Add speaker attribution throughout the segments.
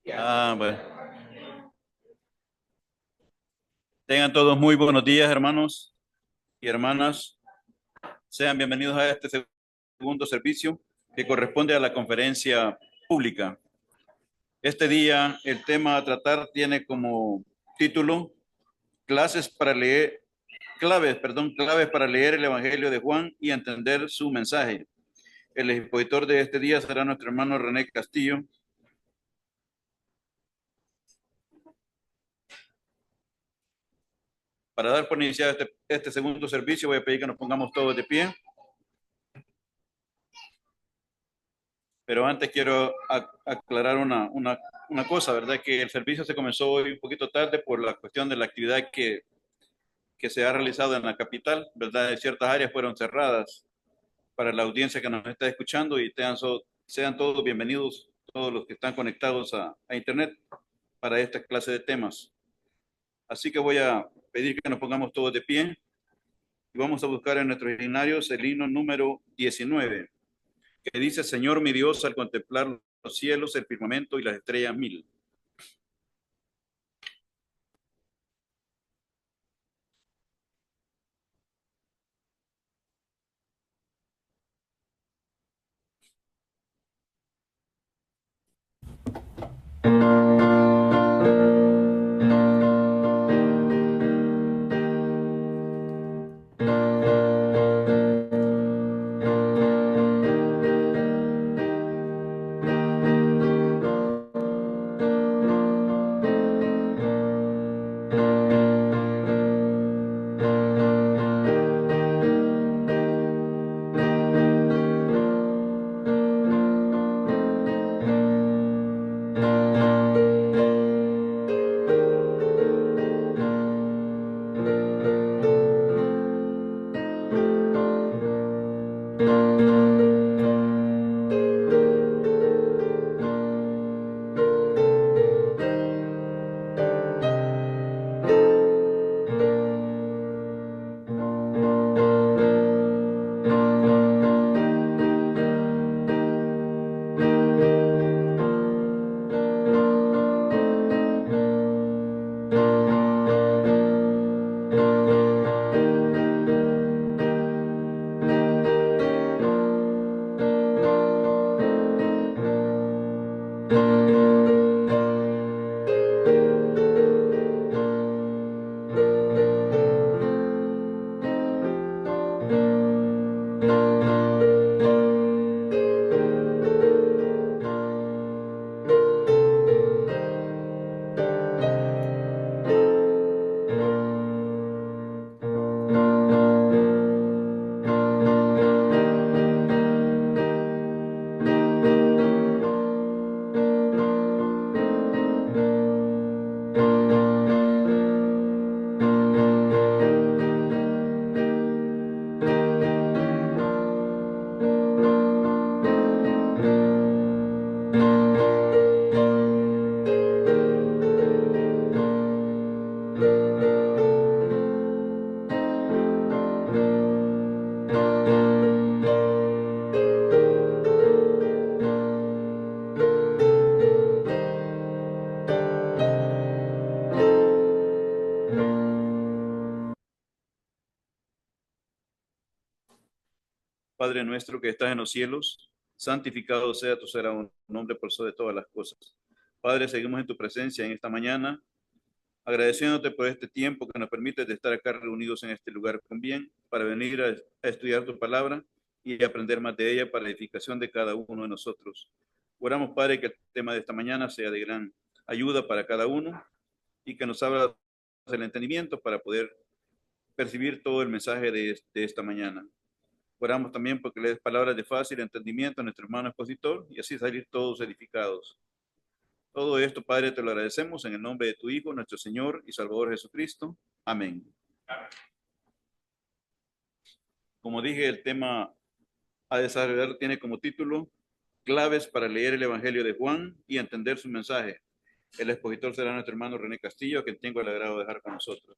Speaker 1: Bueno. Tengan todos muy buenos días, hermanos y hermanas. Sean bienvenidos a este segundo servicio que corresponde a la conferencia pública. Este día, el tema a tratar tiene como título claves para leer el Evangelio de Juan y entender su mensaje. El expositor de este día será nuestro hermano René Castillo. Para dar por iniciado este segundo servicio, voy a pedir que nos pongamos todos de pie. Pero antes quiero aclarar una cosa, ¿verdad? Que el servicio se comenzó hoy un poquito tarde por la cuestión de la actividad que se ha realizado en la capital, ¿verdad? Ciertas áreas fueron cerradas para la audiencia que nos está escuchando y sean todos bienvenidos, todos los que están conectados a Internet para esta clase de temas. Así que voy a pedir que nos pongamos todos de pie y vamos a buscar en nuestros himnarios el himno número 19, que dice: Señor mi Dios, al contemplar los cielos, el firmamento y las estrellas mil. Padre nuestro que estás en los cielos, santificado sea tu nombre por sobre todas las cosas. Padre, seguimos en tu presencia en esta mañana, agradeciéndote por este tiempo que nos permite de estar acá reunidos en este lugar con bien, para venir a estudiar tu palabra y aprender más de ella para edificación de cada uno de nosotros. Oramos, Padre, que el tema de esta mañana sea de gran ayuda para cada uno y que nos abra el entendimiento para poder percibir todo el mensaje de esta mañana. Oramos también porque le des palabras de fácil entendimiento a nuestro hermano expositor y así salir todos edificados. Todo esto, Padre, te lo agradecemos en el nombre de tu Hijo, nuestro Señor y Salvador Jesucristo. Amén. Como dije, el tema a desarrollar tiene como título Claves para leer el Evangelio de Juan y entender su mensaje. El expositor será nuestro hermano René Castillo, a quien tengo el agrado de dejar con nosotros.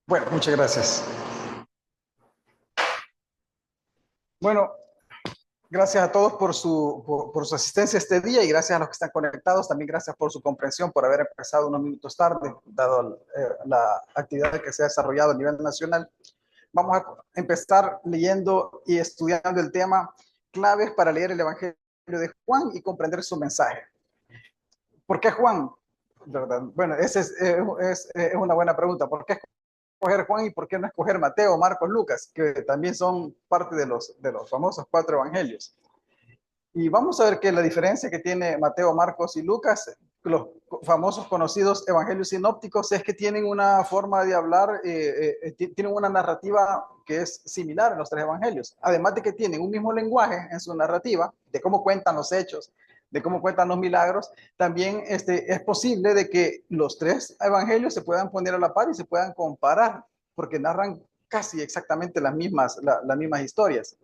Speaker 2: Bueno, muchas gracias. Bueno, gracias a todos por su asistencia este día y gracias a los que están conectados. También gracias por su comprensión, por haber empezado unos minutos tarde, dado la actividad que se ha desarrollado a nivel nacional. Vamos a empezar leyendo y estudiando el tema claves para leer el Evangelio de Juan y comprender su mensaje. ¿Por qué Juan? ¿Verdad? Bueno, esa es una buena pregunta. ¿Por qué escoger Juan y por qué no escoger Mateo, Marcos, Lucas, que también son parte de los famosos 4 evangelios? Y vamos a ver que la diferencia que tiene Mateo, Marcos y Lucas, los famosos conocidos evangelios sinópticos, es que tienen una forma de hablar, tienen una narrativa que es similar en los 3 evangelios. Además de que tienen un mismo lenguaje en su narrativa, de cómo cuentan los hechos, de cómo cuentan los milagros, también es posible de que los 3 evangelios se puedan poner a la par y se puedan comparar, porque narran casi exactamente las mismas historias.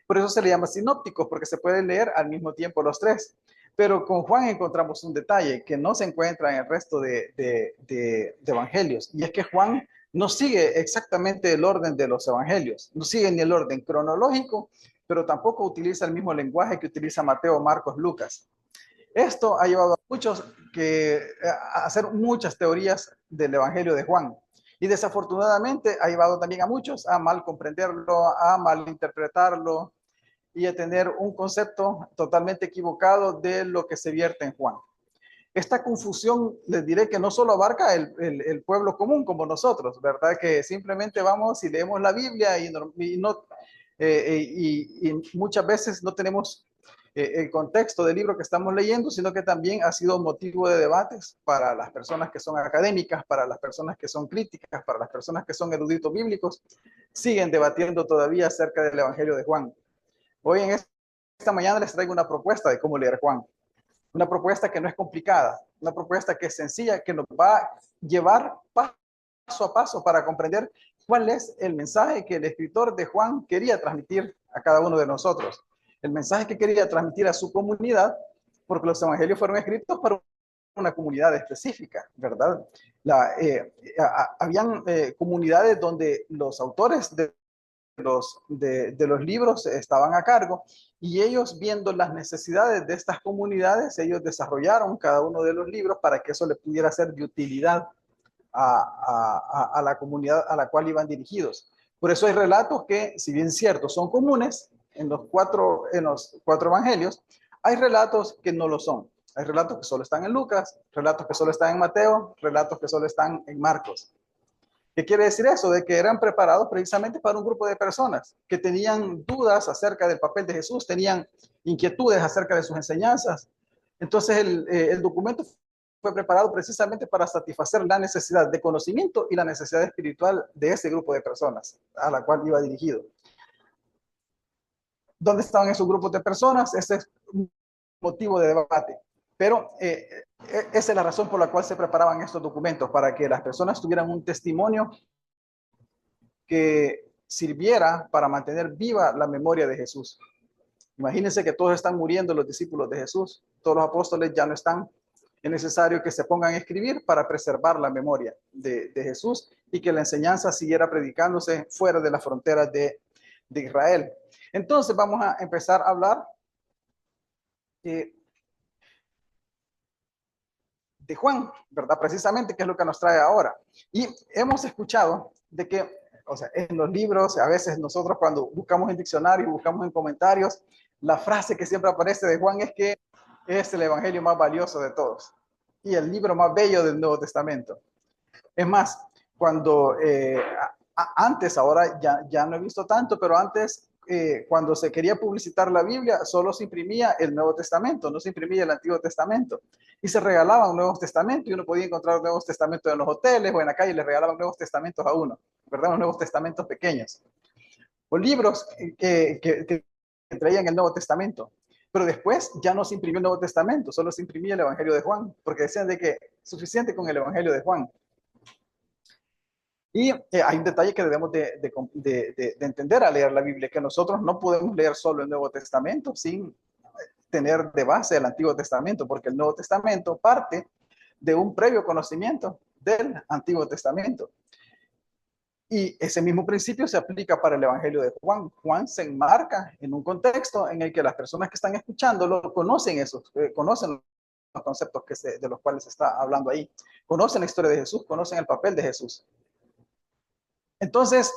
Speaker 2: Por eso se le llama sinópticos, porque se puede leer al mismo tiempo los 3. Pero con Juan encontramos un detalle que no se encuentra en el resto de evangelios, y es que Juan no sigue exactamente el orden de los evangelios, no sigue ni el orden cronológico, pero tampoco utiliza el mismo lenguaje que utiliza Mateo, Marcos, Lucas. Esto ha llevado a muchos a hacer muchas teorías del Evangelio de Juan. Y desafortunadamente ha llevado también a muchos a mal comprenderlo, a mal interpretarlo, y a tener un concepto totalmente equivocado de lo que se vierte en Juan. Esta confusión, les diré que no solo abarca el pueblo común como nosotros, ¿verdad? Que simplemente vamos y leemos la Biblia y muchas veces no tenemos el contexto del libro que estamos leyendo, sino que también ha sido motivo de debates para las personas que son académicas, para las personas que son críticas, para las personas que son eruditos bíblicos, siguen debatiendo todavía acerca del Evangelio de Juan. Hoy en esta mañana les traigo una propuesta de cómo leer Juan. Una propuesta que no es complicada, una propuesta que es sencilla, que nos va a llevar paso a paso para comprender cuál es el mensaje que el escritor de Juan quería transmitir a cada uno de nosotros. El mensaje que quería transmitir a su comunidad, porque los evangelios fueron escritos para una comunidad específica, ¿verdad? Habían comunidades donde los autores de los libros estaban a cargo, y ellos, viendo las necesidades de estas comunidades, ellos desarrollaron cada uno de los libros para que eso le pudiera ser de utilidad a la comunidad a la cual iban dirigidos. Por eso hay relatos que, si bien ciertos, son comunes en los cuatro evangelios, hay relatos que no lo son. Hay relatos que solo están en Lucas, relatos que solo están en Mateo, relatos que solo están en Marcos. ¿Qué quiere decir eso? De que eran preparados precisamente para un grupo de personas que tenían dudas acerca del papel de Jesús, tenían inquietudes acerca de sus enseñanzas. Entonces el documento fue preparado precisamente para satisfacer la necesidad de conocimiento y la necesidad espiritual de ese grupo de personas a la cual iba dirigido. ¿Dónde estaban esos grupos de personas? Ese es un motivo de debate. Pero esa es la razón por la cual se preparaban estos documentos, para que las personas tuvieran un testimonio que sirviera para mantener viva la memoria de Jesús. Imagínense que todos están muriendo los discípulos de Jesús, todos los apóstoles ya no están. Es necesario que se pongan a escribir para preservar la memoria de Jesús y que la enseñanza siguiera predicándose fuera de las fronteras de Israel. Entonces vamos a empezar a hablar de Juan, ¿verdad? Precisamente, que es lo que nos trae ahora. Y hemos escuchado de que, o sea, en los libros, a veces nosotros cuando buscamos en diccionarios, buscamos en comentarios, la frase que siempre aparece de Juan es que es el evangelio más valioso de todos y el libro más bello del Nuevo Testamento. Es más, cuando antes, ahora ya no he visto tanto, pero antes, cuando se quería publicitar la Biblia, solo se imprimía el Nuevo Testamento, no se imprimía el Antiguo Testamento. Y se regalaban Nuevos Testamentos, y uno podía encontrar Nuevos Testamentos en los hoteles o en la calle, le regalaban Nuevos Testamentos a uno, ¿verdad? Unos Nuevos Testamentos pequeños. O libros que traían el Nuevo Testamento. Pero después ya no se imprimió el Nuevo Testamento, solo se imprimía el Evangelio de Juan, porque decían de que suficiente con el Evangelio de Juan. Y hay un detalle que debemos de entender al leer la Biblia, que nosotros no podemos leer solo el Nuevo Testamento sin tener de base el Antiguo Testamento, porque el Nuevo Testamento parte de un previo conocimiento del Antiguo Testamento. Y ese mismo principio se aplica para el Evangelio de Juan. Juan se enmarca en un contexto en el que las personas que están escuchándolo conocen los conceptos de los cuales se está hablando ahí. Conocen la historia de Jesús, conocen el papel de Jesús. Entonces,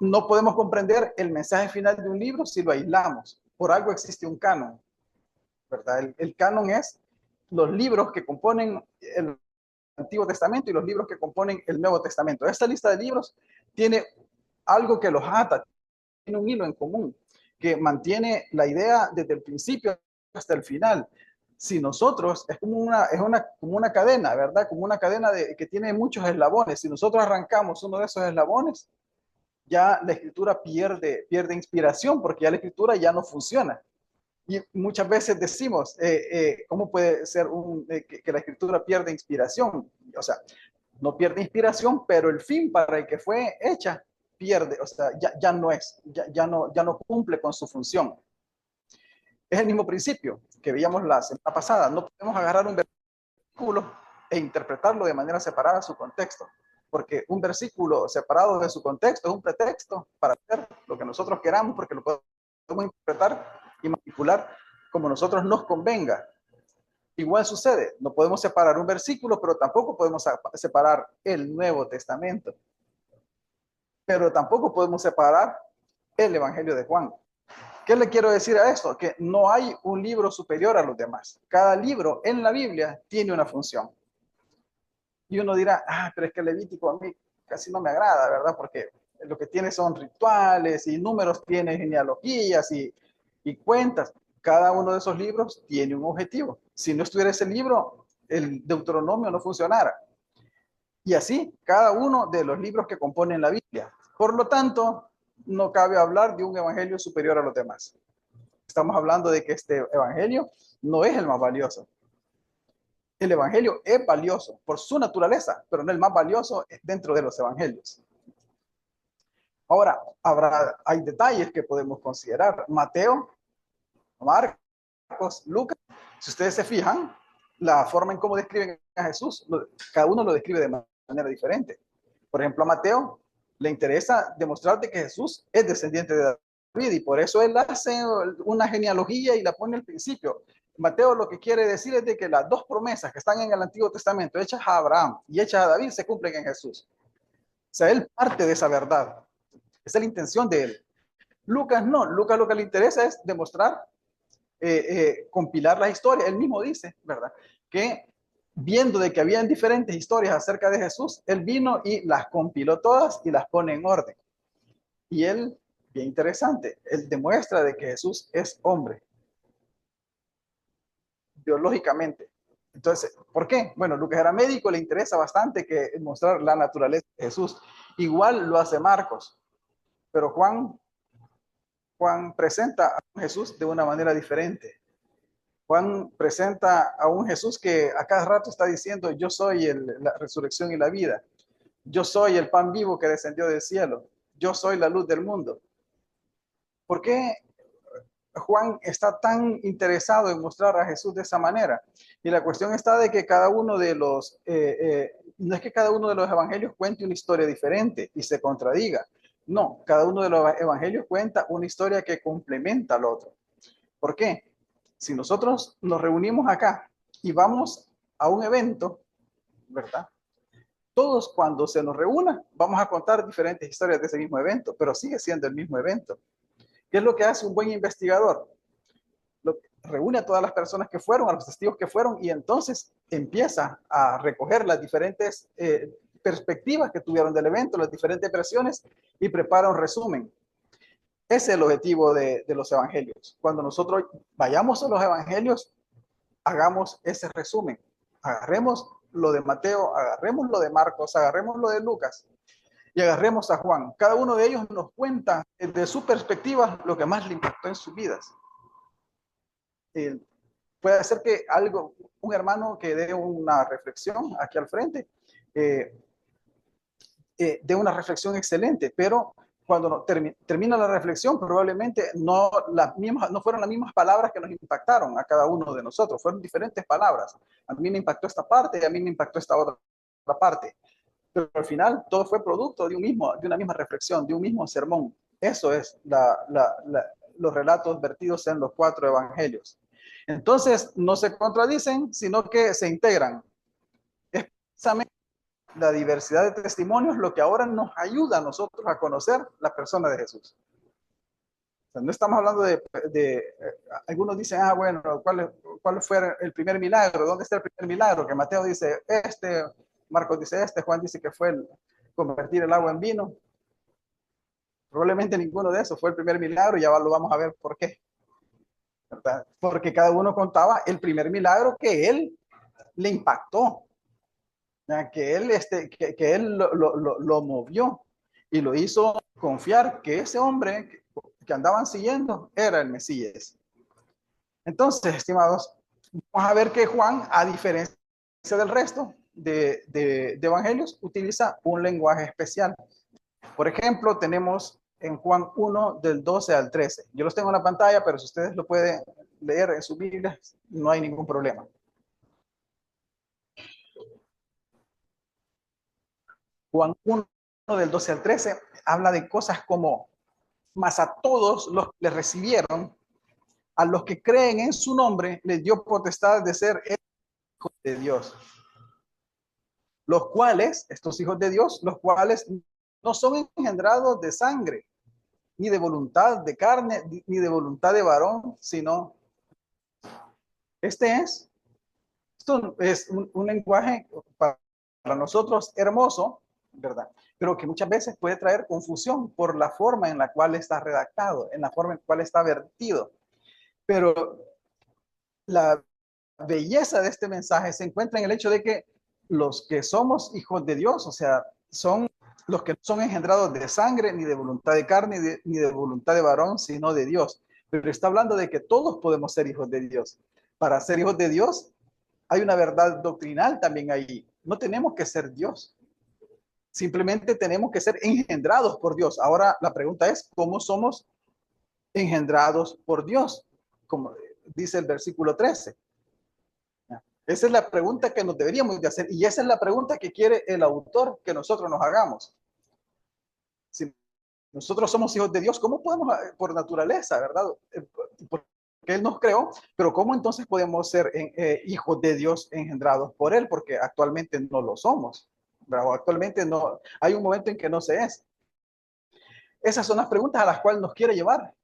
Speaker 2: no podemos comprender el mensaje final de un libro si lo aislamos. Por algo existe un canon, ¿verdad? El canon es los libros que componen el Antiguo Testamento y los libros que componen el Nuevo Testamento. Esta lista de libros tiene algo que los ata, tiene un hilo en común, que mantiene la idea desde el principio hasta el final. Si nosotros, es como una cadena, ¿verdad? Como una cadena que tiene muchos eslabones. Si nosotros arrancamos uno de esos eslabones, ya la escritura pierde inspiración, porque ya la escritura ya no funciona. Y muchas veces decimos, ¿cómo puede ser que la escritura pierde inspiración? O sea, no pierde inspiración, pero el fin para el que fue hecha pierde, o sea, ya no cumple con su función. Es el mismo principio que veíamos la semana pasada. No podemos agarrar un versículo e interpretarlo de manera separada de su contexto, porque un versículo separado de su contexto es un pretexto para hacer lo que nosotros queramos, porque lo podemos interpretar y manipular como nosotros nos convenga. Igual sucede, no podemos separar un versículo, pero tampoco podemos separar el Nuevo Testamento. Pero tampoco podemos separar el Evangelio de Juan. ¿Qué le quiero decir a esto? Que no hay un libro superior a los demás. Cada libro en la Biblia tiene una función. Y uno dirá, pero es que el Levítico a mí casi no me agrada, ¿verdad? Porque lo que tiene son rituales y números, tiene genealogías y cuentas. Cada uno de esos libros tiene un objetivo. Si no estuviera ese libro, el Deuteronomio no funcionara. Y así, cada uno de los libros que componen la Biblia. Por lo tanto, no cabe hablar de un evangelio superior a los demás. Estamos hablando de que este evangelio no es el más valioso. El evangelio es valioso por su naturaleza, pero no el más valioso dentro de los evangelios. Ahora, hay detalles que podemos considerar. Mateo, Marcos, Lucas, si ustedes se fijan, la forma en cómo describen a Jesús, cada uno lo describe de manera diferente. Por ejemplo, a Mateo le interesa demostrarte que Jesús es descendiente de David y por eso él hace una genealogía y la pone al principio. Mateo lo que quiere decir es de que las dos promesas que están en el Antiguo Testamento, hechas a Abraham y hechas a David, se cumplen en Jesús. O sea, él parte de esa verdad. Esa es la intención de él. Lucas no. Lucas lo que le interesa es demostrar, compilar las historias. Él mismo dice, ¿verdad?, que viendo de que habían diferentes historias acerca de Jesús, él vino y las compiló todas y las pone en orden. Y él, bien interesante, él demuestra de que Jesús es hombre, biológicamente. Entonces, ¿por qué? Bueno, Lucas era médico, le interesa bastante que mostrar la naturaleza de Jesús. Igual lo hace Marcos, pero Juan presenta a Jesús de una manera diferente. Juan presenta a un Jesús que a cada rato está diciendo, yo soy la resurrección y la vida. Yo soy el pan vivo que descendió del cielo. Yo soy la luz del mundo. ¿Por qué Juan está tan interesado en mostrar a Jesús de esa manera? Y la cuestión está de que cada uno de los, no es que cada uno de los evangelios cuente una historia diferente y se contradiga. No, cada uno de los evangelios cuenta una historia que complementa al otro. ¿Por qué? Si nosotros nos reunimos acá y vamos a un evento, ¿verdad? Todos cuando se nos reúna vamos a contar diferentes historias de ese mismo evento, pero sigue siendo el mismo evento. ¿Qué es lo que hace un buen investigador? Reúne a todas las personas que fueron, a los testigos que fueron, y entonces empieza a recoger las diferentes perspectivas que tuvieron del evento, las diferentes versiones, y prepara un resumen. Ese es el objetivo de los evangelios. Cuando nosotros vayamos a los evangelios, hagamos ese resumen. Agarremos lo de Mateo, agarremos lo de Marcos, agarremos lo de Lucas y agarremos a Juan. Cada uno de ellos nos cuenta desde su perspectiva lo que más le impactó en sus vidas. Puede ser que un hermano que dé una reflexión aquí al frente, dé una reflexión excelente, pero cuando termina la reflexión, probablemente no fueron las mismas palabras que nos impactaron a cada uno de nosotros, fueron diferentes palabras. A mí me impactó esta parte y a mí me impactó esta otra parte. pero al final todo fue producto de una misma reflexión, de un mismo sermón. Eso es los relatos vertidos en los 4 evangelios. Entonces, no se contradicen, sino que se integran. Es precisamente la diversidad de testimonios lo que ahora nos ayuda a nosotros a conocer la persona de Jesús. O sea, no estamos hablando algunos dicen, bueno, ¿cuál fue el primer milagro? ¿Dónde está el primer milagro? Que Mateo dice Marcos dice Juan dice que fue convertir el agua en vino. Probablemente ninguno de esos fue el primer milagro, ya lo vamos a ver por qué. ¿Verdad? Porque cada uno contaba el primer milagro que él le impactó, que él lo movió y lo hizo confiar que ese hombre que andaban siguiendo era el Mesías. Entonces, estimados, vamos a ver que Juan, a diferencia del resto de evangelios, utiliza un lenguaje especial. Por ejemplo, tenemos en Juan 1 del 12 al 13. Yo los tengo en la pantalla, pero si ustedes lo pueden leer en su Biblia, no hay ningún problema. Juan 1 del 12 al 13 habla de cosas como, mas a todos los que le recibieron, a los que creen en su nombre, les dio potestad de ser hijos de Dios. Los cuales, estos hijos de Dios, los cuales no son engendrados de sangre, ni de voluntad de carne, ni de voluntad de varón, sino esto es un lenguaje para nosotros hermoso, ¿verdad? Pero que muchas veces puede traer confusión por la forma en la cual está redactado, en la forma en la cual está vertido. Pero la belleza de este mensaje se encuentra en el hecho de que los que somos hijos de Dios, o sea, son los que no son engendrados de sangre, ni de voluntad de carne, ni de voluntad de varón, sino de Dios. Pero está hablando de que todos podemos ser hijos de Dios. Para ser hijos de Dios, hay una verdad doctrinal también ahí. No tenemos que ser Dios. Simplemente tenemos que ser engendrados por Dios. Ahora la pregunta es, ¿cómo somos engendrados por Dios? Como dice el versículo 13. Esa es la pregunta que nos deberíamos de hacer y esa es la pregunta que quiere el autor que nosotros nos hagamos. Si nosotros somos hijos de Dios, ¿cómo podemos, por naturaleza, verdad? Porque Él nos creó, pero ¿cómo entonces podemos ser hijos de Dios engendrados por Él? Porque actualmente no lo somos, ¿verdad? Actualmente no, hay un momento en que no se es. Esas son las preguntas a las cuales nos quiere llevar,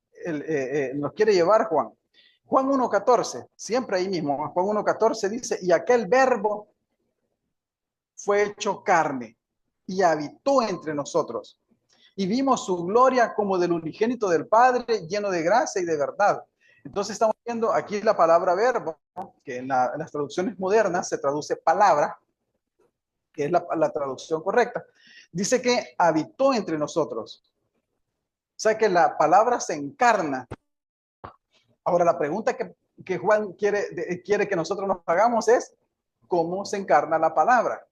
Speaker 2: Juan. Juan 1.14, siempre ahí mismo, Juan 1.14 dice, y aquel verbo fue hecho carne y habitó entre nosotros. Y vimos su gloria como del unigénito del Padre, lleno de gracia y de verdad. Entonces estamos viendo aquí la palabra verbo, que en las traducciones modernas se traduce palabra, que es la traducción correcta. Dice que habitó entre nosotros. O sea que la palabra se encarna. Ahora la pregunta que Juan quiere que nosotros nos hagamos es, ¿cómo se encarna la palabra?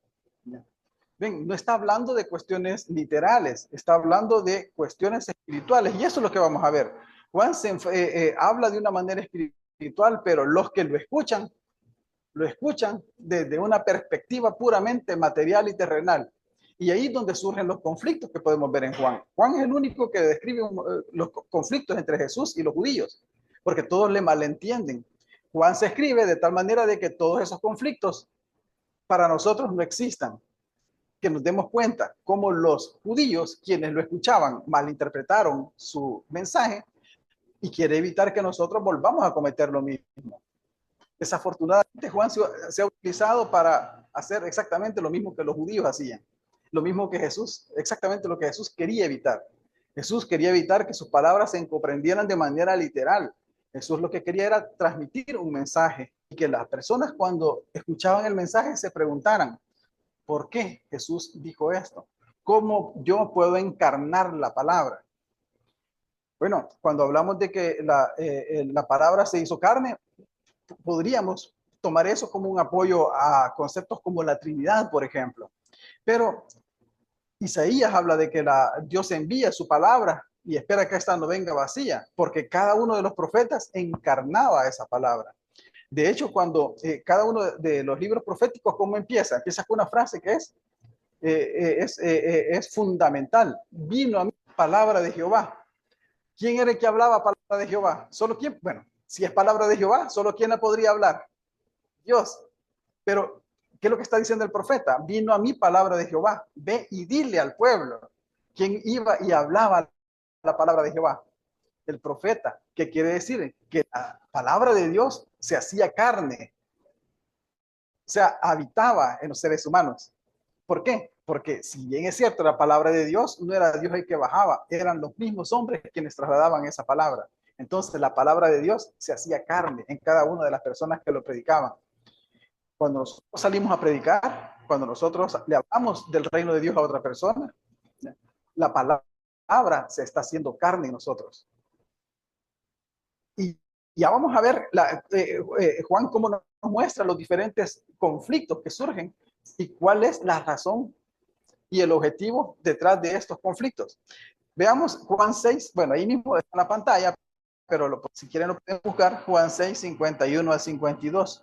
Speaker 2: Ven, no está hablando de cuestiones literales, está hablando de cuestiones espirituales y eso es lo que vamos a ver. Juan habla de una manera espiritual, pero los que lo escuchan desde una perspectiva puramente material y terrenal. Y ahí es donde surgen los conflictos que podemos ver en Juan. Juan es el único que describe los conflictos entre Jesús y los judíos, porque todos le malentienden. Juan se escribe de tal manera de que todos esos conflictos para nosotros no existan. Que nos demos cuenta cómo los judíos, quienes lo escuchaban, malinterpretaron su mensaje y quiere evitar que nosotros volvamos a cometer lo mismo. Desafortunadamente, Juan se ha utilizado para hacer exactamente lo mismo que los judíos hacían. Lo mismo que Jesús, exactamente lo que Jesús quería evitar. Jesús quería evitar que sus palabras se comprendieran de manera literal. Jesús lo que quería era transmitir un mensaje y que las personas cuando escuchaban el mensaje se preguntaran, ¿por qué Jesús dijo esto? ¿Cómo yo puedo encarnar la palabra? Bueno, cuando hablamos de que la palabra se hizo carne, podríamos tomar eso como un apoyo a conceptos como la Trinidad, por ejemplo. Pero Isaías habla de que Dios envía su palabra y espera que esta no venga vacía, porque cada uno de los profetas encarnaba esa palabra. De hecho, cuando cada uno de los libros proféticos, ¿cómo empieza? Empieza con una frase que es, es fundamental. Vino a mí palabra de Jehová. ¿Quién era el que hablaba palabra de Jehová? ¿Solo quién? Bueno, si es palabra de Jehová, ¿solo quién la podría hablar? Dios. Pero, ¿qué es lo que está diciendo el profeta? Vino a mí palabra de Jehová. Ve y dile al pueblo. ¿Quién iba y hablaba la palabra de Jehová? El profeta. ¿Qué quiere decir? Que la palabra de Dios se hacía carne. O sea, habitaba en los seres humanos. ¿Por qué? Porque si bien es cierto, la palabra de Dios no era Dios el que bajaba, eran los mismos hombres quienes trasladaban esa palabra. Entonces la palabra de Dios se hacía carne en cada una de las personas que lo predicaban. Cuando nosotros salimos a predicar, cuando nosotros le hablamos del reino de Dios a otra persona, la palabra se está haciendo carne en nosotros. Y ya vamos a ver, Juan, cómo nos muestra los diferentes conflictos que surgen y cuál es la razón y el objetivo detrás de estos conflictos. Veamos Juan 6, bueno, ahí mismo está en la pantalla, pero si quieren lo pueden buscar, Juan 6, 51 al 52.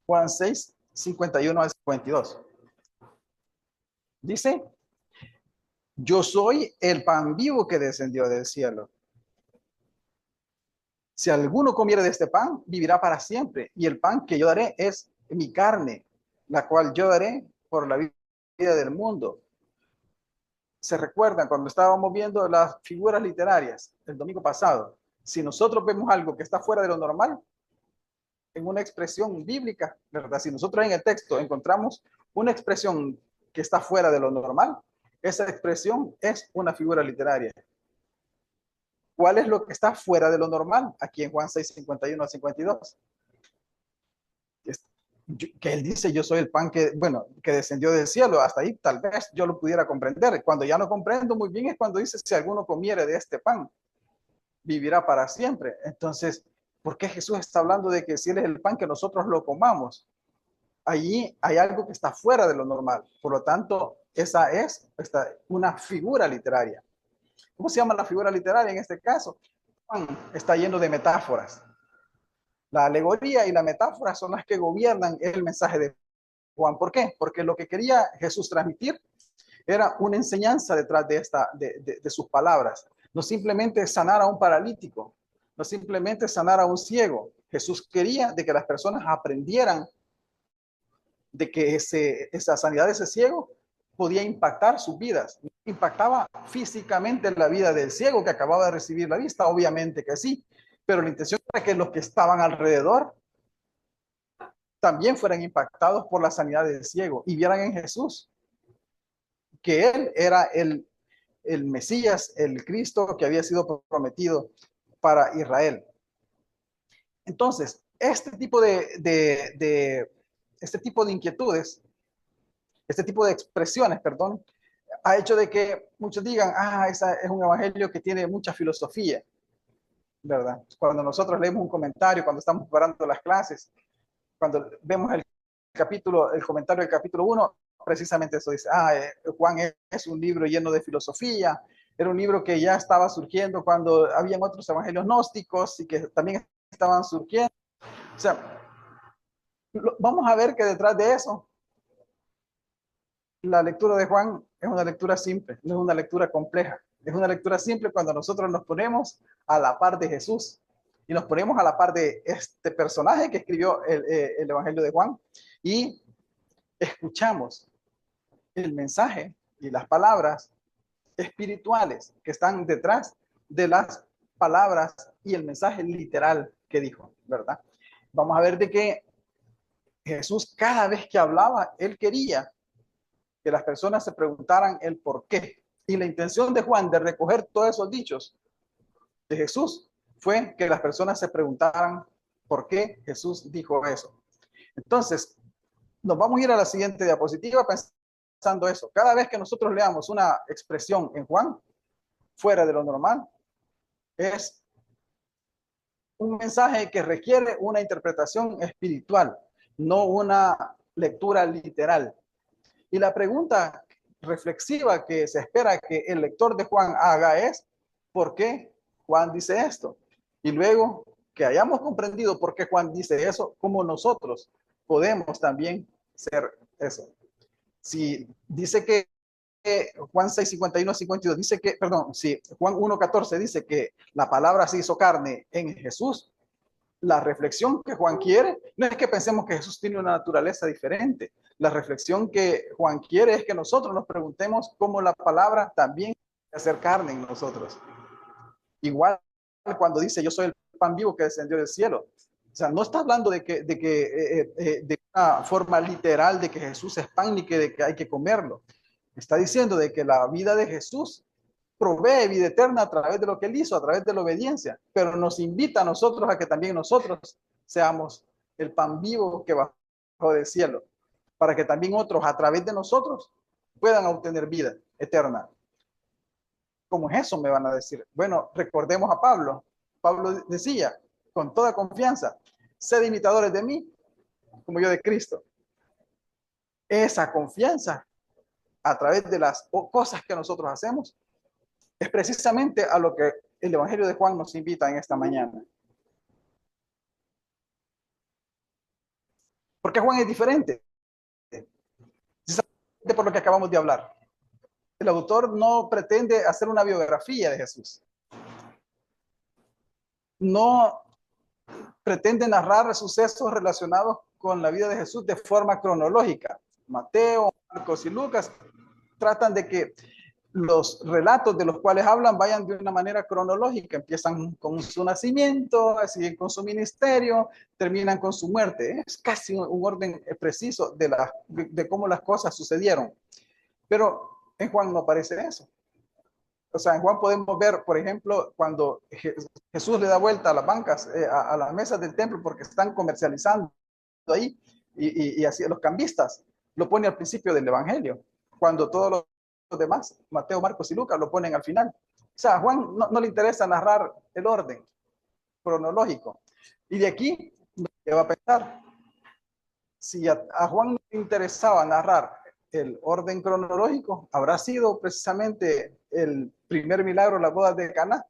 Speaker 2: Juan 6, 51 al 52. Dice, yo soy el pan vivo que descendió del cielo. Si alguno comiere de este pan, vivirá para siempre. Y el pan que yo daré es mi carne, la cual yo daré por la vida del mundo. Se recuerdan cuando estábamos viendo las figuras literarias el domingo pasado. Si nosotros vemos algo que está fuera de lo normal, en una expresión bíblica, ¿verdad? Si nosotros en el texto encontramos una expresión que está fuera de lo normal, esa expresión es una figura literaria. ¿Cuál es lo que está fuera de lo normal? Aquí en Juan 6, 51 a 52. Que él dice, yo soy el pan que, bueno, que descendió del cielo. Hasta ahí tal vez yo lo pudiera comprender. Cuando ya no comprendo muy bien es cuando dice, si alguno comiere de este pan, vivirá para siempre. Entonces, ¿por qué Jesús está hablando de que si Él es el pan que nosotros lo comamos? Allí hay algo que está fuera de lo normal. Por lo tanto, esa es una figura literaria. ¿Cómo se llama la figura literaria en este caso? Juan está lleno de metáforas. La alegoría y la metáfora son las que gobiernan el mensaje de Juan. ¿Por qué? Porque lo que quería Jesús transmitir era una enseñanza detrás de sus palabras. No simplemente sanar a un paralítico, no simplemente sanar a un ciego. Jesús quería de que las personas aprendieran de que esa sanidad de ese ciego podía impactar sus vidas. Impactaba físicamente la vida del ciego que acababa de recibir la vista, obviamente que sí, pero la intención era que los que estaban alrededor también fueran impactados por la sanidad del ciego y vieran en Jesús que Él era el Mesías, el Cristo que había sido prometido para Israel. Entonces, este tipo de inquietudes, este tipo de expresiones, perdón, ha hecho de que muchos digan, ese es un evangelio que tiene mucha filosofía, ¿verdad? Cuando nosotros leemos un comentario, cuando estamos preparando las clases, cuando vemos el comentario del capítulo 1, precisamente eso dice, Juan es un libro lleno de filosofía, era un libro que ya estaba surgiendo cuando habían otros evangelios gnósticos y que también estaban surgiendo. O sea, vamos a ver que detrás de eso, la lectura de Juan es una lectura simple, no es una lectura compleja. Es una lectura simple cuando nosotros nos ponemos a la par de Jesús y nos ponemos a la par de este personaje que escribió el Evangelio de Juan y escuchamos el mensaje y las palabras espirituales que están detrás de las palabras y el mensaje literal que dijo, ¿verdad? Vamos a ver de que Jesús cada vez que hablaba, él quería que las personas se preguntaran el por qué. Y la intención de Juan de recoger todos esos dichos de Jesús fue que las personas se preguntaran por qué Jesús dijo eso. Entonces, nos vamos a ir a la siguiente diapositiva pensando eso. Cada vez que nosotros leamos una expresión en Juan, fuera de lo normal, es un mensaje que requiere una interpretación espiritual, no una lectura literal. Y la pregunta reflexiva que se espera que el lector de Juan haga es, ¿por qué Juan dice esto? Y luego, que hayamos comprendido por qué Juan dice eso, como nosotros podemos también ser eso. Si dice que Juan 6, 51, 52 dice que, perdón, si Juan 1, 14 dice que la palabra se hizo carne en Jesús, la reflexión que Juan quiere no es que pensemos que Jesús tiene una naturaleza diferente. La reflexión que Juan quiere es que nosotros nos preguntemos cómo la palabra también puede hacer carne en nosotros. Igual cuando dice yo soy el pan vivo que descendió del cielo. O sea, no está hablando de una forma literal de que Jesús es pan ni que de que hay que comerlo. Está diciendo de que la vida de Jesús provee vida eterna a través de lo que él hizo, a través de la obediencia, pero nos invita a nosotros a que también nosotros seamos el pan vivo que bajó del cielo, para que también otros a través de nosotros puedan obtener vida eterna. ¿Cómo es eso? Me van a decir. Bueno, recordemos a Pablo. Pablo decía con toda confianza, sed imitadores de mí, como yo de Cristo. Esa confianza a través de las cosas que nosotros hacemos es precisamente a lo que el Evangelio de Juan nos invita en esta mañana. Porque Juan es diferente, por lo que acabamos de hablar. El autor no pretende hacer una biografía de Jesús. No pretende narrar sucesos relacionados con la vida de Jesús de forma cronológica. Mateo, Marcos y Lucas tratan de que los relatos de los cuales hablan vayan de una manera cronológica. Empiezan con su nacimiento, siguen con su ministerio, terminan con su muerte. Es casi un orden preciso de cómo las cosas sucedieron. Pero en Juan no aparece eso. O sea, en Juan podemos ver, por ejemplo, cuando Jesús le da vuelta a las bancas, a las mesas del templo, porque están comercializando ahí, y así los cambistas, lo pone al principio del Evangelio, cuando todos los demás, Mateo, Marcos y Lucas, lo ponen al final. O sea, a Juan no le interesa narrar el orden cronológico. Y de aquí, ¿qué va a pensar? Si a Juan no le interesaba narrar el orden cronológico, habrá sido precisamente el primer milagro, las bodas de Caná,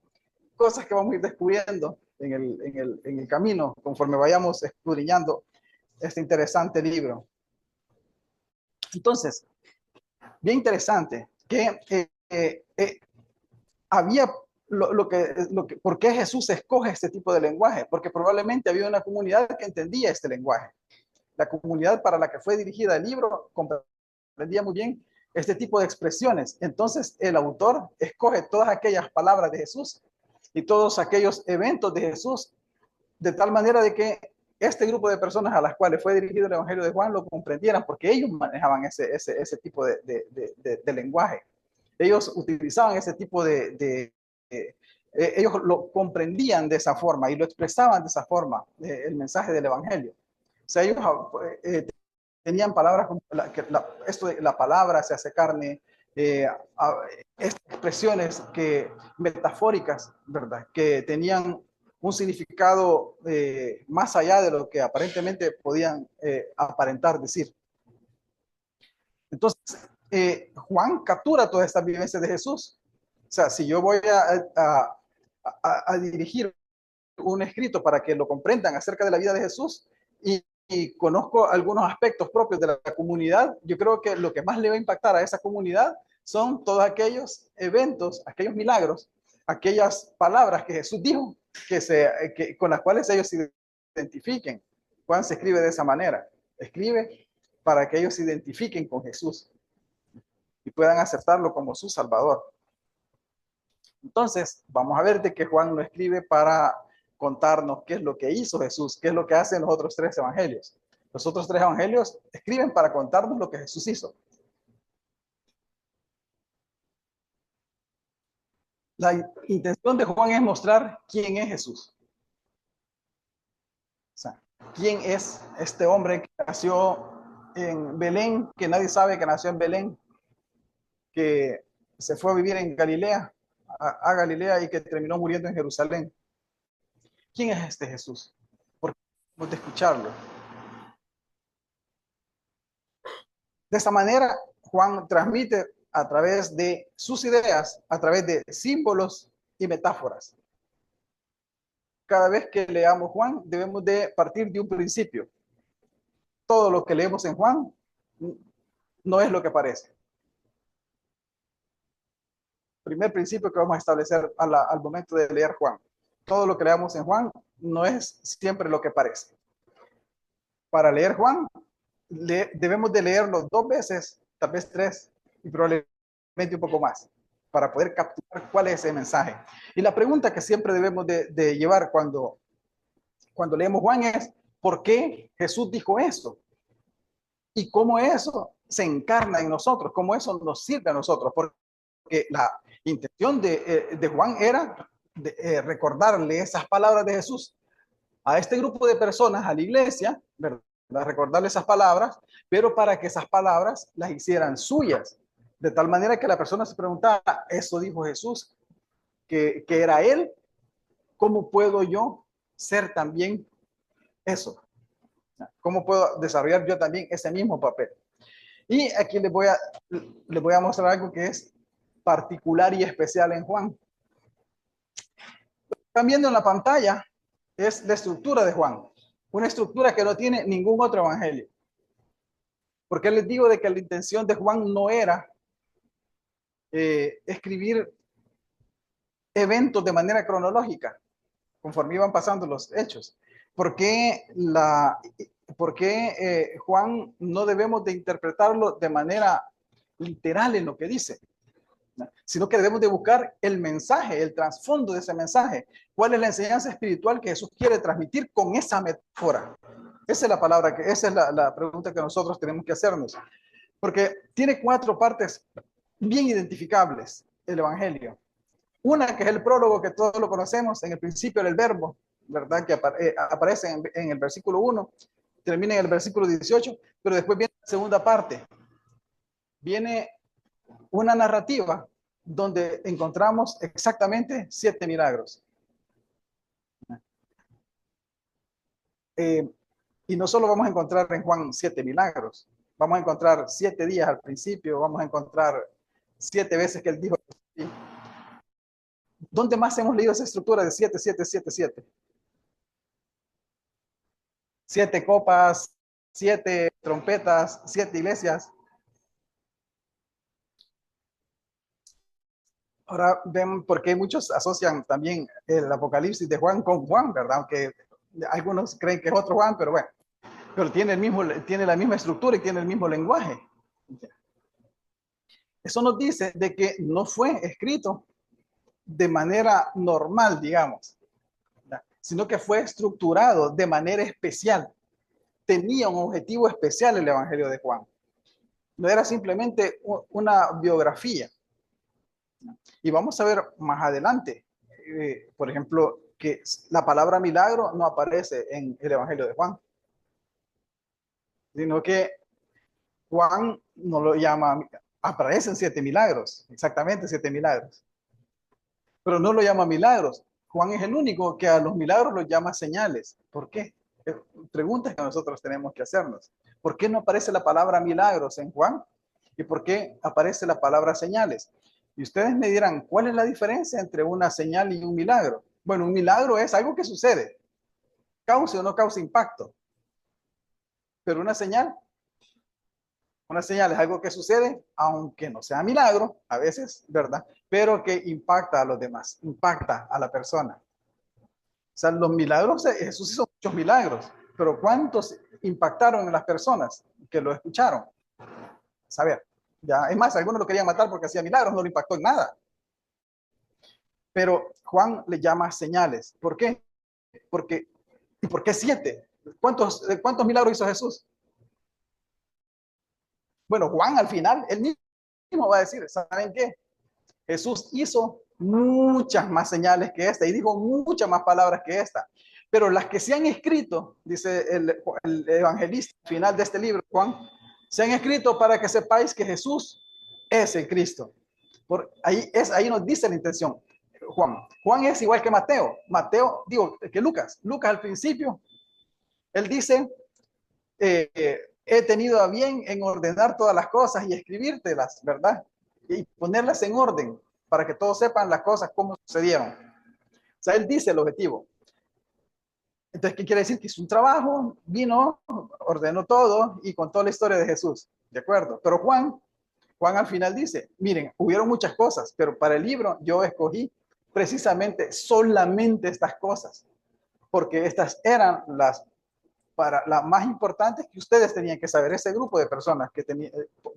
Speaker 2: cosas que vamos a ir descubriendo en el camino conforme vayamos escudriñando este interesante libro. Entonces, bien interesante que había ¿por qué Jesús escoge este tipo de lenguaje? Porque probablemente había una comunidad que entendía este lenguaje. La comunidad para la que fue dirigida el libro comprendía muy bien este tipo de expresiones. Entonces, el autor escoge todas aquellas palabras de Jesús y todos aquellos eventos de Jesús de tal manera de que este grupo de personas a las cuales fue dirigido el Evangelio de Juan lo comprendieran, porque ellos manejaban ese tipo de lenguaje. Ellos utilizaban ese tipo ellos lo comprendían de esa forma y lo expresaban de esa forma, el mensaje del Evangelio. O sea, ellos tenían palabras como esto de la palabra se hace carne, estas expresiones metafóricas, ¿verdad? Que tenían un significado más allá de lo que aparentemente podían aparentar decir. Entonces, Juan captura todas estas vivencias de Jesús. O sea, si yo voy a dirigir un escrito para que lo comprendan acerca de la vida de Jesús y conozco algunos aspectos propios de la comunidad, yo creo que lo que más le va a impactar a esa comunidad son todos aquellos eventos, aquellos milagros, aquellas palabras que Jesús dijo, con las cuales ellos se identifiquen. Juan se escribe de esa manera, escribe para que ellos se identifiquen con Jesús y puedan aceptarlo como su Salvador. Entonces, vamos a ver de que Juan lo escribe para contarnos qué es lo que hizo Jesús, qué es lo que hacen los otros tres evangelios. Los otros tres evangelios escriben para contarnos lo que Jesús hizo. La intención de Juan es mostrar quién es Jesús. O sea, quién es este hombre que nació en Belén, que nadie sabe que nació en Belén, que se fue a vivir en Galilea, a Galilea y que terminó muriendo en Jerusalén. ¿Quién es este Jesús? Porque hemos de escucharlo. De esta manera, Juan transmite a través de sus ideas, a través de símbolos y metáforas. cada vez que leamos Juan, debemos de partir de un principio. Todo lo que leemos en Juan no es lo que parece. Primer principio que vamos a establecer al momento de leer Juan. Todo lo que leamos en Juan no es siempre lo que parece. Para leer Juan, debemos de leerlo 2 veces, tal vez 3, y probablemente un poco más, para poder capturar cuál es ese mensaje. Y la pregunta que siempre debemos de llevar cuando leemos Juan es, ¿por qué Jesús dijo eso? Y cómo eso se encarna en nosotros, cómo eso nos sirve a nosotros, porque la intención de Juan era recordarle esas palabras de Jesús a este grupo de personas, a la iglesia, ¿verdad? Recordarle esas palabras, pero para que esas palabras las hicieran suyas, de tal manera que la persona se preguntaba, eso dijo Jesús, que era él, ¿cómo puedo yo ser también eso? ¿Cómo puedo desarrollar yo también ese mismo papel? Y aquí les voy a mostrar algo que es particular y especial en Juan. Están viendo en la pantalla es la estructura de Juan, una estructura que no tiene ningún otro evangelio. Porque les digo de que la intención de Juan no era escribir eventos de manera cronológica, conforme iban pasando los hechos. ¿Por qué Juan no debemos de interpretarlo de manera literal en lo que dice? Sino que debemos de buscar el mensaje, el trasfondo de ese mensaje. ¿Cuál es la enseñanza espiritual que Jesús quiere transmitir con esa metáfora? Esa es la palabra, esa es la pregunta que nosotros tenemos que hacernos. Porque tiene 4 partes bien identificables el Evangelio. Una que es el prólogo que todos lo conocemos, en el principio del verbo, ¿verdad? Que aparece en el versículo 1, termina en el versículo 18, pero después viene la segunda parte. Viene una narrativa donde encontramos exactamente 7 milagros. Y no solo vamos a encontrar en Juan 7 milagros, vamos a encontrar 7 días al principio, vamos a encontrar 7 veces que él dijo. ¿Dónde más hemos leído esa estructura de 7, 7, 7, 7? 7 copas, 7 trompetas, 7 iglesias. Ahora ven por qué muchos asocian también el Apocalipsis de Juan con Juan, ¿verdad? Aunque algunos creen que es otro Juan, pero bueno, pero tiene la misma estructura y tiene el mismo lenguaje. Eso nos dice de que no fue escrito de manera normal, digamos, sino que fue estructurado de manera especial. Tenía un objetivo especial el Evangelio de Juan. No era simplemente una biografía. Y vamos a ver más adelante, por ejemplo, que la palabra milagro no aparece en el Evangelio de Juan, sino que Juan no lo llama, aparecen 7 milagros, exactamente 7 milagros, pero no lo llama milagros. Juan es el único que a los milagros los llama señales. ¿Por qué? Preguntas que nosotros tenemos que hacernos. ¿Por qué no aparece la palabra milagros en Juan? ¿Y por qué aparece la palabra señales? Y ustedes me dirán, ¿cuál es la diferencia entre una señal y un milagro? Bueno, un milagro es algo que sucede, causa o no causa impacto. Pero una señal es algo que sucede, aunque no sea milagro, a veces, ¿verdad? Pero que impacta a los demás, impacta a la persona. O sea, los milagros, Jesús hizo muchos milagros, pero ¿cuántos impactaron en las personas que lo escucharon? Saber. Ya, es más, algunos lo querían matar porque hacía milagros, no lo impactó en nada. Pero Juan le llama señales. ¿Por qué? ¿Y por qué 7? ¿Cuántos milagros hizo Jesús? Bueno, Juan al final, él mismo va a decir, ¿saben qué? Jesús hizo muchas más señales que esta y dijo muchas más palabras que esta. Pero las que se han escrito, dice el evangelista al final de este libro, Juan, se han escrito para que sepáis que Jesús es el Cristo. Ahí nos dice la intención. Juan es igual que Mateo. Que Lucas. Lucas al principio, él dice, he tenido a bien en ordenar todas las cosas y escribírtelas, ¿verdad? Y ponerlas en orden para que todos sepan las cosas como sucedieron. O sea, él dice el objetivo. Entonces, ¿qué quiere decir? Que hizo un trabajo, vino, ordenó todo y contó la historia de Jesús. ¿De acuerdo? Pero Juan al final dice, miren, hubieron muchas cosas, pero para el libro yo escogí precisamente solamente estas cosas, porque estas eran las más importantes que ustedes tenían que saber, ese grupo de personas que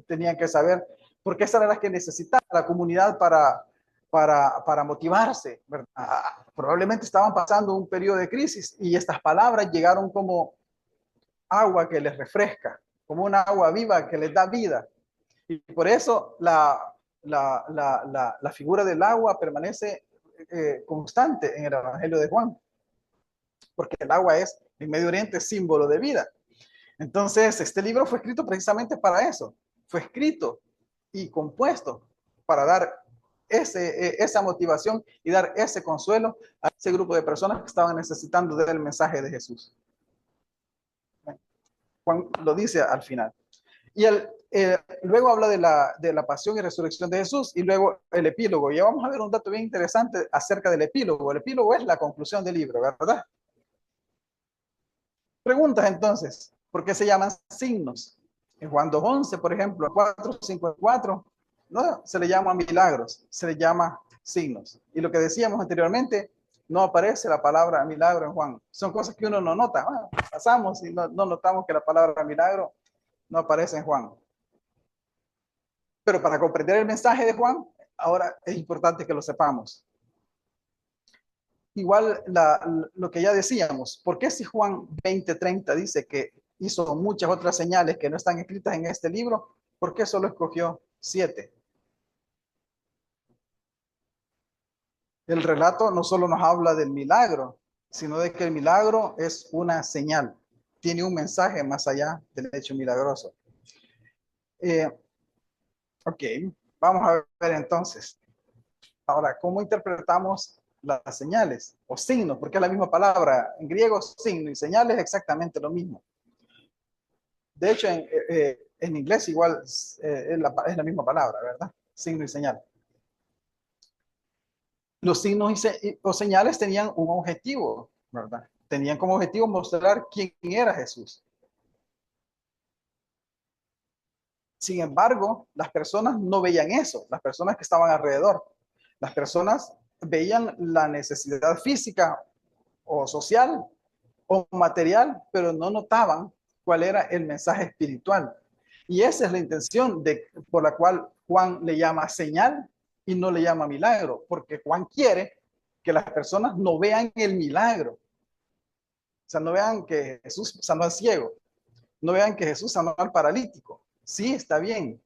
Speaker 2: tenían que saber, porque esas eran las que necesitaba la comunidad para motivarse, ¿verdad? Probablemente estaban pasando un periodo de crisis y estas palabras llegaron como agua que les refresca, como una agua viva que les da vida. Y por eso la figura del agua permanece constante en el Evangelio de Juan, porque el agua es en Medio Oriente símbolo de vida. Entonces, este libro fue escrito precisamente para eso. Fue escrito y compuesto para dar esa motivación y dar ese consuelo a ese grupo de personas que estaban necesitando del mensaje de Jesús. Juan lo dice al final. Y luego habla de la pasión y resurrección de Jesús y luego el epílogo. Y vamos a ver un dato bien interesante acerca del epílogo. El epílogo es la conclusión del libro, ¿verdad? Preguntas entonces, ¿por qué se llaman signos? En Juan 2:11, por ejemplo, 4:54, no se le llama milagros, se le llama signos. Y lo que decíamos anteriormente, no aparece la palabra milagro en Juan. Son cosas que uno no nota. Bueno, pasamos y no notamos que la palabra milagro no aparece en Juan. Pero para comprender el mensaje de Juan, ahora es importante que lo sepamos. Igual lo que ya decíamos, ¿por qué si Juan 20:30 dice que hizo muchas otras señales que no están escritas en este libro? ¿Por qué solo escogió 7? El relato no solo nos habla del milagro, sino de que el milagro es una señal, tiene un mensaje más allá del hecho milagroso. Ok, vamos a ver entonces. Ahora, ¿cómo interpretamos las señales o signos? Porque es la misma palabra. En griego, signo y señal es exactamente lo mismo. De hecho, en inglés igual es la misma palabra, ¿verdad? Signo y señal. Los signos o señales tenían un objetivo, ¿verdad? Tenían como objetivo mostrar quién era Jesús. Sin embargo, las personas no veían eso, las personas que estaban alrededor. Las personas veían la necesidad física o social o material, pero no notaban cuál era el mensaje espiritual. Y esa es la intención por la cual Juan le llama señal y no le llama milagro, porque Juan quiere que las personas no vean el milagro. O sea, no vean que Jesús sanó al ciego, no vean que Jesús sanó al paralítico. Sí, está bien,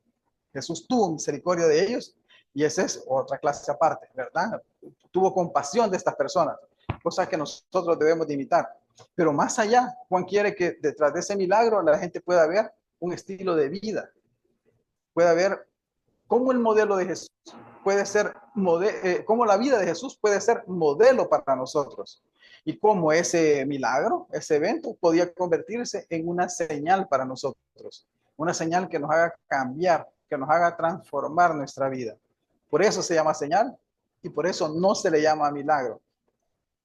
Speaker 2: Jesús tuvo misericordia de ellos y esa es otra clase aparte, ¿verdad? Tuvo compasión de estas personas, cosas que nosotros debemos de imitar. Pero más allá, Juan quiere que detrás de ese milagro la gente pueda ver un estilo de vida, pueda ver cómo el modelo de Jesús puede ser, cómo la vida de Jesús puede ser modelo para nosotros y cómo ese milagro, ese evento podía convertirse en una señal para nosotros, una señal que nos haga cambiar, que nos haga transformar nuestra vida. Por eso se llama señal y por eso no se le llama milagro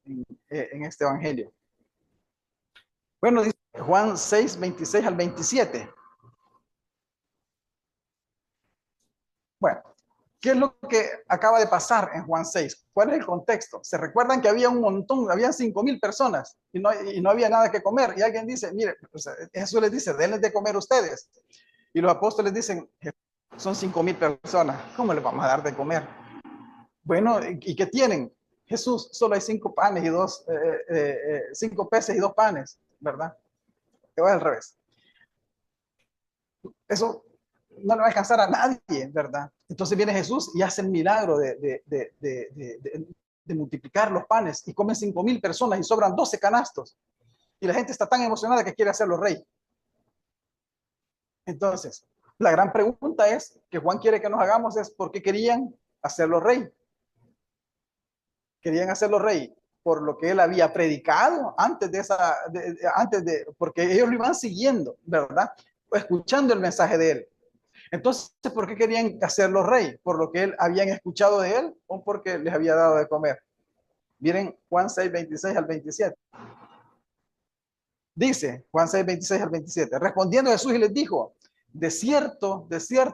Speaker 2: en este evangelio. Bueno, dice Juan 6:26 al 27. Bueno, ¿qué es lo que acaba de pasar en Juan 6? ¿Cuál es el contexto? Se recuerdan que había un montón, habían 5,000 personas y no había nada que comer. Y alguien dice, mire, Jesús les dice, denles de comer ustedes. Y los apóstoles dicen, son 5,000 personas, ¿cómo les vamos a dar de comer? Bueno, ¿y qué tienen? Jesús, solo hay 5 panes y 5 peces y 2 panes, ¿verdad? Que va al revés. Eso no le va a alcanzar a nadie, ¿verdad? Entonces viene Jesús y hace el milagro de multiplicar los panes y comen 5,000 personas y sobran 12 canastos. Y la gente está tan emocionada que quiere hacerlo rey. Entonces, la gran pregunta es que Juan quiere que nos hagamos es ¿por qué querían hacerlo rey? Querían hacerlo rey por lo que él había predicado porque ellos lo iban siguiendo, ¿verdad? Escuchando el mensaje de él. Entonces, ¿por qué querían hacerlo rey? ¿Por lo que habían escuchado de él o porque les había dado de comer? Miren Juan 6:26 al 27. Dice Juan 6, 26 al 27. Respondiendo Jesús y les dijo, de cierto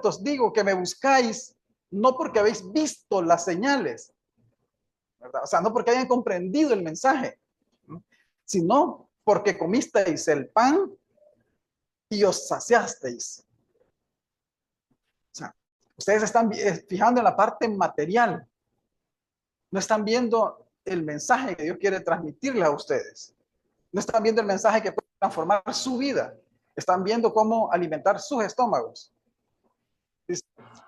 Speaker 2: os digo que me buscáis, no porque habéis visto las señales, ¿verdad? O sea, no porque hayan comprendido el mensaje, ¿no? Sino porque comisteis el pan y os saciasteis. O sea, ustedes están fijando en la parte material, no están viendo el mensaje que Dios quiere transmitirle a ustedes. No están viendo el mensaje que puede transformar su vida. Están viendo cómo alimentar sus estómagos.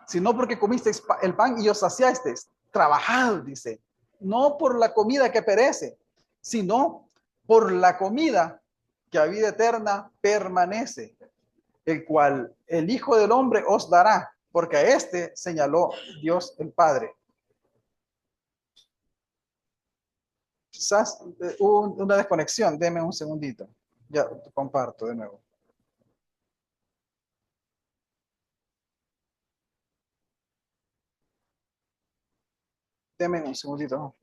Speaker 2: Sino porque comisteis el pan y os saciasteis. Trabajad, dice. No por la comida que perece, sino por la comida que a vida eterna permanece, el cual el Hijo del Hombre os dará, porque a este señaló Dios el Padre. Quizás hubo una desconexión. Deme un segundito. Ya comparto de nuevo. Deme un segundito.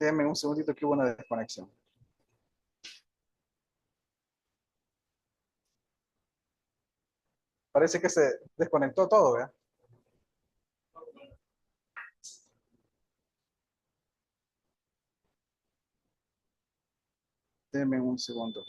Speaker 2: Deme un segundito que hubo una desconexión. Parece que se desconectó todo, ¿verdad? Deme un segundo.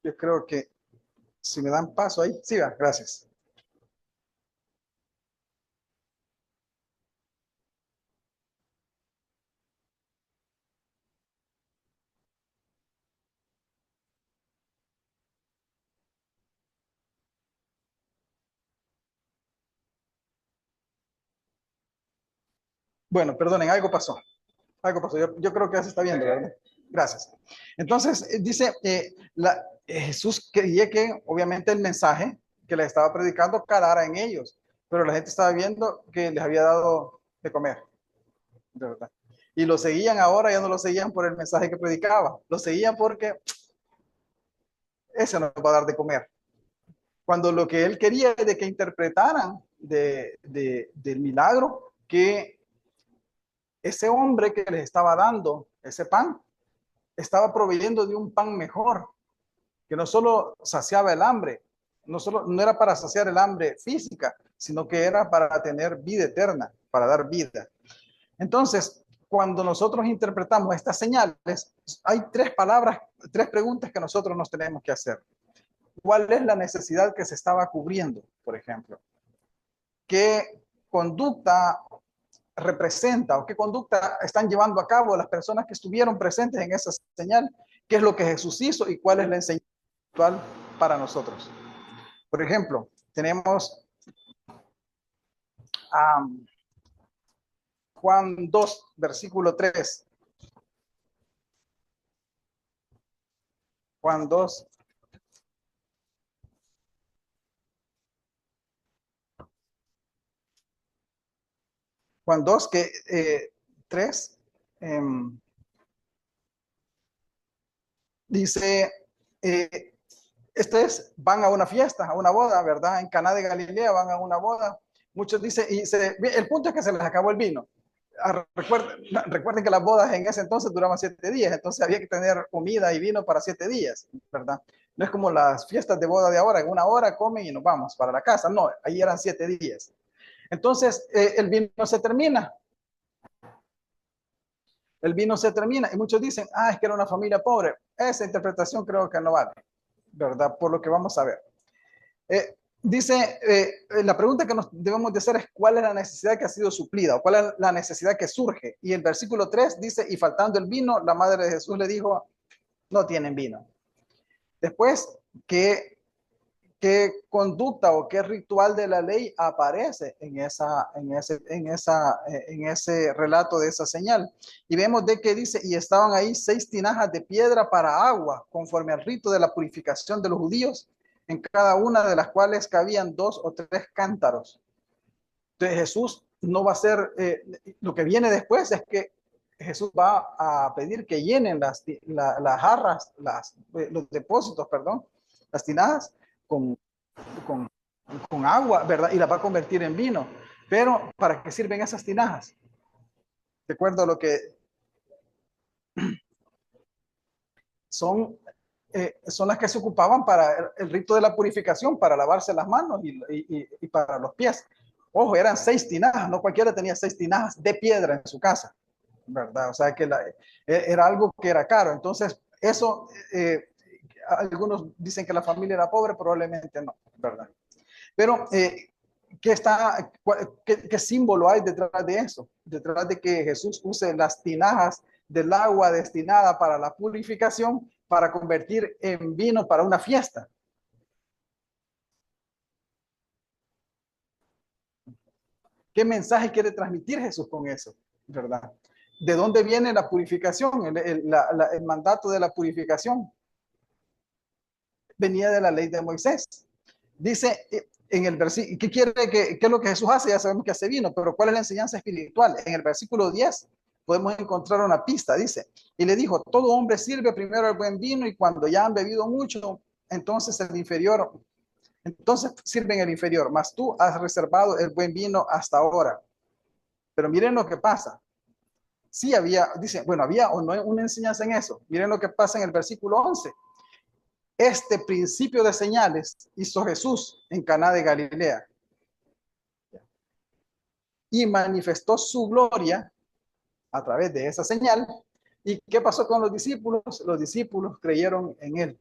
Speaker 2: Yo creo que si me dan paso ahí, siga, gracias. Bueno, perdonen, algo pasó. Algo pasó. Yo creo que ya se está viendo, ¿verdad? Gracias. Entonces, dice, Jesús quería que obviamente el mensaje que le estaba predicando calara en ellos, pero la gente estaba viendo que les había dado de comer, de verdad. Y lo seguían ahora, ya no lo seguían por el mensaje que predicaba, lo seguían porque ese nos va a dar de comer. Cuando lo que él quería es de que interpretaran del milagro que ese hombre que les estaba dando ese pan estaba proveyendo de un pan mejor, que no solo saciaba el hambre, no era para saciar el hambre física, sino que era para tener vida eterna, para dar vida. Entonces, cuando nosotros interpretamos estas señales, hay tres palabras, tres preguntas que nosotros nos tenemos que hacer. ¿Cuál es la necesidad que se estaba cubriendo, por ejemplo? ¿Qué conducta representa o qué conducta están llevando a cabo las personas que estuvieron presentes en esa señal? ¿Qué es lo que Jesús hizo y cuál es la enseñanza actual para nosotros? Por ejemplo, tenemos Juan 2, versículo 3. Juan 2. Juan 2, 3, dice, van a una fiesta, a una boda, ¿verdad? En Caná de Galilea van a una boda. Muchos dicen, el punto es que se les acabó el vino. Recuerden que las bodas en ese entonces duraban 7 días, entonces había que tener comida y vino para 7 días, ¿verdad? No es como las fiestas de boda de ahora, en una hora comen y nos vamos para la casa, no, ahí eran 7 días. Entonces el vino se termina. el vino se termina. Y muchos dicen, es que era una familia pobre. Esa interpretación creo que no vale, ¿verdad? Por lo que vamos a ver. La pregunta que nos debemos de hacer es cuál es la necesidad que ha sido suplida o cuál es la necesidad que surge. Y el versículo 3 dice, y faltando el vino, la madre de Jesús le dijo, no tienen vino. Después, ¿qué conducta o qué ritual de la ley aparece en ese relato de esa señal? Y vemos de que dice, y estaban ahí 6 tinajas de piedra para agua, conforme al rito de la purificación de los judíos, en cada una de las cuales cabían 2 o 3 cántaros. Entonces Jesús no va a ser, lo que viene después es que Jesús va a pedir que llenen las jarras, los depósitos, perdón, las tinajas con, con, con agua, ¿verdad? Y las va a convertir en vino. Pero, ¿para qué sirven esas tinajas? De acuerdo a lo que son las que se ocupaban para el rito de la purificación, para lavarse las manos y para los pies. Ojo, eran 6 tinajas, no cualquiera tenía 6 tinajas de piedra en su casa, ¿verdad? O sea que era algo que era caro. Entonces, eso, algunos dicen que la familia era pobre, probablemente no, ¿verdad? Pero, ¿qué símbolo hay detrás de eso? Detrás de que Jesús use las tinajas del agua destinada para la purificación para convertir en vino para una fiesta. ¿Qué mensaje quiere transmitir Jesús con eso? ¿Verdad? ¿De dónde viene la purificación? El mandato de la purificación venía de la ley de Moisés. Dice en el versículo, ¿qué es lo que Jesús hace? Ya sabemos que hace vino, pero ¿cuál es la enseñanza espiritual? En el versículo 10 podemos encontrar una pista, dice, y le dijo, todo hombre sirve primero el buen vino y cuando ya han bebido mucho, entonces sirven el inferior, mas tú has reservado el buen vino hasta ahora. Pero miren lo que pasa. Sí había, dice, bueno, había o no una enseñanza en eso. Miren lo que pasa en el versículo 11. Este principio de señales hizo Jesús en Caná de Galilea y manifestó su gloria a través de esa señal. ¿Y qué pasó con los discípulos? Los discípulos creyeron en él.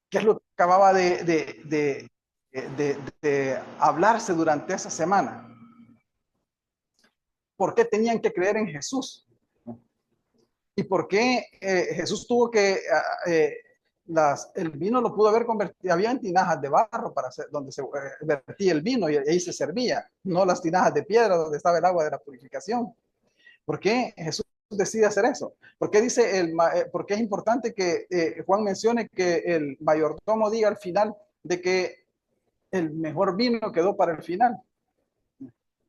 Speaker 2: ¿Qué es lo que acababa de hablarse durante esa semana? ¿Por qué tenían que creer en Jesús? ¿Y por qué Jesús tuvo que el vino lo pudo haber convertido? Había tinajas de barro para donde se vertía el vino y ahí se servía, no las tinajas de piedra donde estaba el agua de la purificación. ¿Por qué Jesús decide hacer eso? ¿Por qué porque es importante que Juan mencione que el mayordomo diga al final de que el mejor vino quedó para el final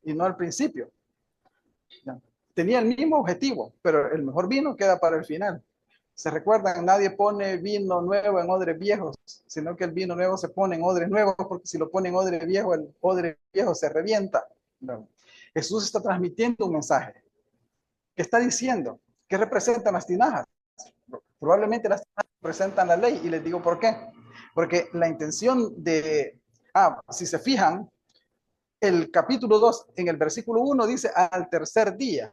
Speaker 2: y no al principio? Tenía el mismo objetivo, pero el mejor vino queda para el final. Se recuerdan, nadie pone vino nuevo en odres viejos, sino que el vino nuevo se pone en odres nuevos, porque si lo pone en odre viejo, el odre viejo se revienta. No. Jesús está transmitiendo un mensaje. ¿Qué está diciendo? ¿Qué representan las tinajas? Probablemente las tinajas representan la ley, y les digo por qué. Porque la intención si se fijan, el capítulo 2, en el versículo 1 dice al tercer día,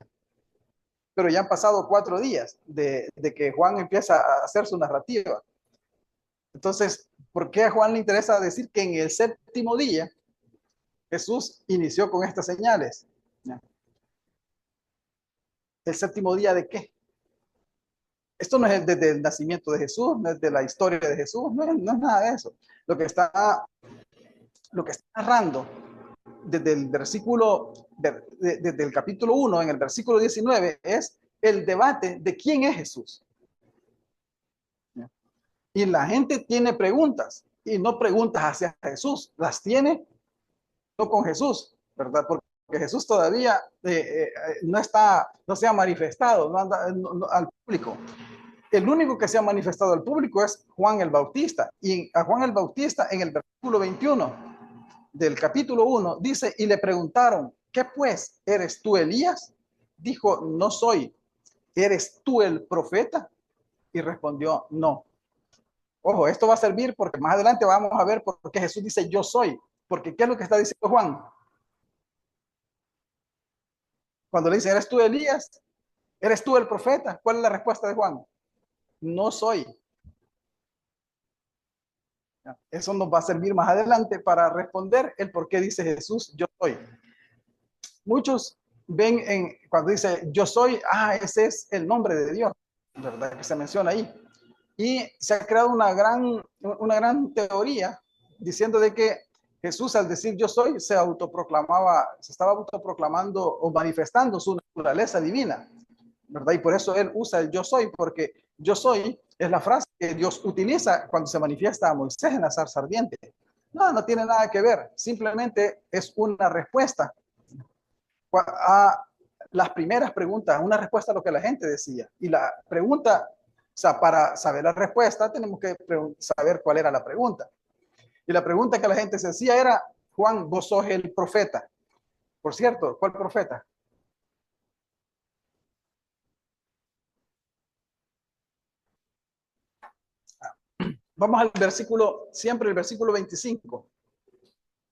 Speaker 2: pero ya han pasado 4 días de que Juan empieza a hacer su narrativa. Entonces, ¿por qué a Juan le interesa decir que en el séptimo día Jesús inició con estas señales? ¿El séptimo día de qué? Esto no es desde el nacimiento de Jesús, no es de la historia de Jesús, no es nada de eso. Lo que está narrando desde el versículo, desde el capítulo 1, en el versículo 19, es el debate de quién es Jesús. Y la gente tiene preguntas, y no preguntas hacia Jesús, las tiene no con Jesús, ¿verdad? Porque Jesús todavía no se ha manifestado al público. El único que se ha manifestado al público es Juan el Bautista. Y a Juan el Bautista, en el versículo 21 del capítulo 1, dice, y le preguntaron, ¿qué pues? ¿Eres tú Elías? Dijo, no soy. ¿Eres tú el profeta? Y respondió, no. Ojo, esto va a servir porque más adelante vamos a ver por qué Jesús dice, yo soy. Porque ¿qué es lo que está diciendo Juan? Cuando le dicen, ¿eres tú Elías? ¿Eres tú el profeta? ¿Cuál es la respuesta de Juan? No soy. Eso nos va a servir más adelante para responder el por qué dice Jesús, yo soy. Muchos ven cuando dice yo soy, ese es el nombre de Dios, ¿verdad? Que se menciona ahí. Y se ha creado una gran teoría diciendo de que Jesús al decir yo soy se estaba autoproclamando o manifestando su naturaleza divina, ¿verdad? Y por eso él usa el yo soy, porque yo soy es la frase que Dios utiliza cuando se manifiesta a Moisés en la zarza ardiente. No tiene nada que ver, simplemente es una respuesta a las primeras preguntas, una respuesta a lo que la gente decía. Y la pregunta, o sea, para saber la respuesta tenemos que saber cuál era la pregunta. Y la pregunta que la gente se hacía era, Juan, vos sos el profeta. Por cierto, ¿cuál profeta? Vamos al versículo, siempre el versículo 25.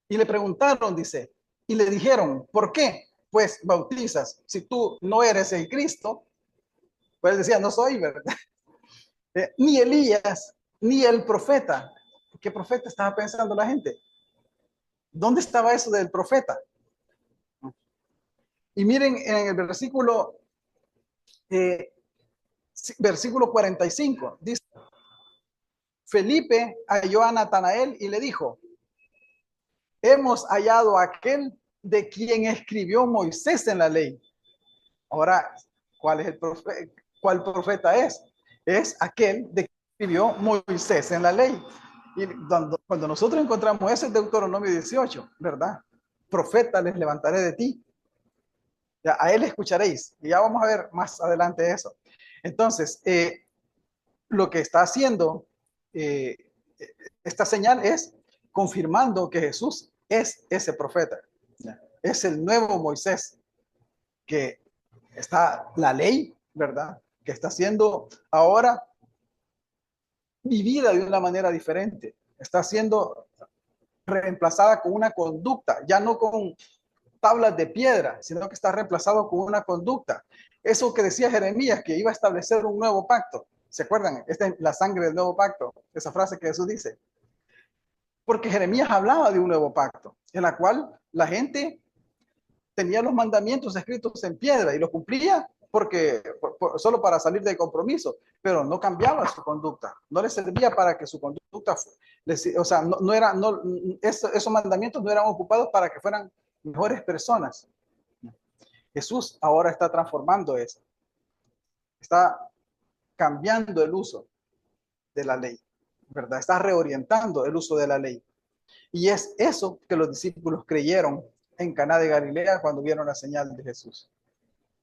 Speaker 2: Y le preguntaron, dice, y le dijeron, ¿por qué? Pues bautizas, si tú no eres el Cristo. Pues él decía, no soy, ¿verdad? Ni Elías, ni el profeta. ¿Qué profeta estaba pensando la gente? ¿Dónde estaba eso del profeta? Y miren en el eh, versículo 45, dice, Felipe halló a Natanael y le dijo, hemos hallado a aquel de quien escribió Moisés en la ley. Ahora, ¿cuál es el profeta? ¿Cuál profeta es? Es aquel de quien escribió Moisés en la ley. Y cuando nosotros encontramos ese Deuteronomio 18, ¿verdad? Profeta les levantaré de ti. Ya, a él escucharéis. Y ya vamos a ver más adelante eso. Entonces, lo que está haciendo eh, esta señal es confirmando que Jesús es ese profeta. ¿Ya? Es el nuevo Moisés, que está la ley, ¿verdad? Que está siendo ahora vivida de una manera diferente. Está siendo reemplazada con una conducta, ya no con tablas de piedra, sino que está reemplazado con una conducta. Eso que decía Jeremías, que iba a establecer un nuevo pacto. ¿Se acuerdan? Esta es la sangre del nuevo pacto, esa frase que Jesús dice. Porque Jeremías hablaba de un nuevo pacto, en la cual la gente tenía los mandamientos escritos en piedra y los cumplía porque solo para salir del compromiso, pero no cambiaba su conducta, no le servía para que su conducta, o sea, esos mandamientos no eran ocupados para que fueran mejores personas. Jesús ahora está transformando eso, está cambiando el uso de la ley, ¿verdad? Está reorientando el uso de la ley. Y es eso que los discípulos creyeron en Caná de Galilea cuando vieron la señal de Jesús.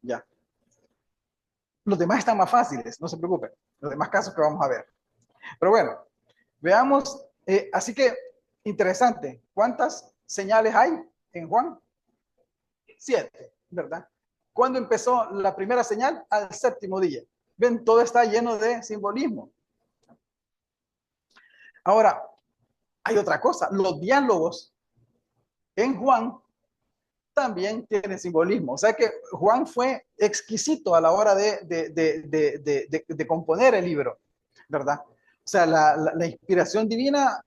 Speaker 2: Ya. Los demás están más fáciles, no se preocupen. Los demás casos que vamos a ver. Pero bueno, veamos. Así que, interesante. ¿Cuántas señales hay en Juan? 7, ¿verdad? ¿Cuándo empezó la primera señal? Al séptimo día. Ven, todo está lleno de simbolismo. Ahora, hay otra cosa. Los diálogos en Juan también tienen simbolismo. O sea que Juan fue exquisito a la hora de componer el libro, ¿verdad? O sea, la inspiración divina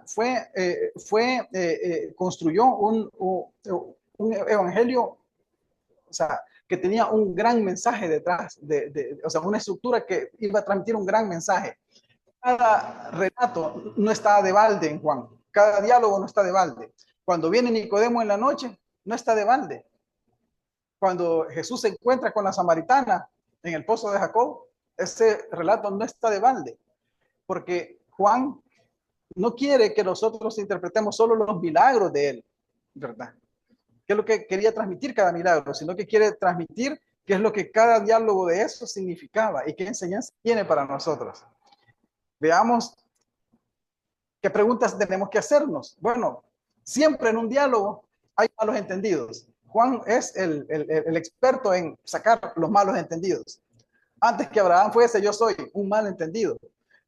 Speaker 2: construyó un evangelio, o sea, que tenía un gran mensaje detrás, o sea, una estructura que iba a transmitir un gran mensaje. Cada relato no está de balde en Juan, cada diálogo no está de balde. Cuando viene Nicodemo en la noche, no está de balde. Cuando Jesús se encuentra con la samaritana en el pozo de Jacob, ese relato no está de balde, porque Juan no quiere que nosotros interpretemos solo los milagros de él, ¿verdad? ¿Qué es lo que quería transmitir cada milagro? Sino que quiere transmitir qué es lo que cada diálogo de eso significaba y qué enseñanza tiene para nosotros. Veamos qué preguntas tenemos que hacernos. Bueno, siempre en un diálogo hay malos entendidos. Juan es el experto en sacar los malos entendidos. Antes que Abraham fuese, yo soy un mal entendido.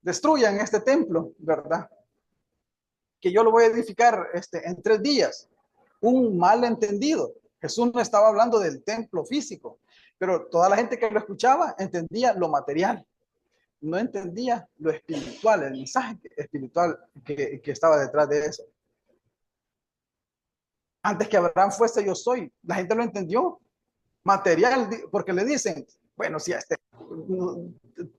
Speaker 2: Destruyan este templo, ¿verdad? Que yo lo voy a edificar en 3 días. Un mal entendido. Jesús no estaba hablando del templo físico. pero toda la gente que lo escuchaba entendía lo material, no entendía lo espiritual, el mensaje espiritual que estaba detrás de eso. Antes que Abraham fuese yo soy, la gente lo entendió material, porque le dicen, bueno, si este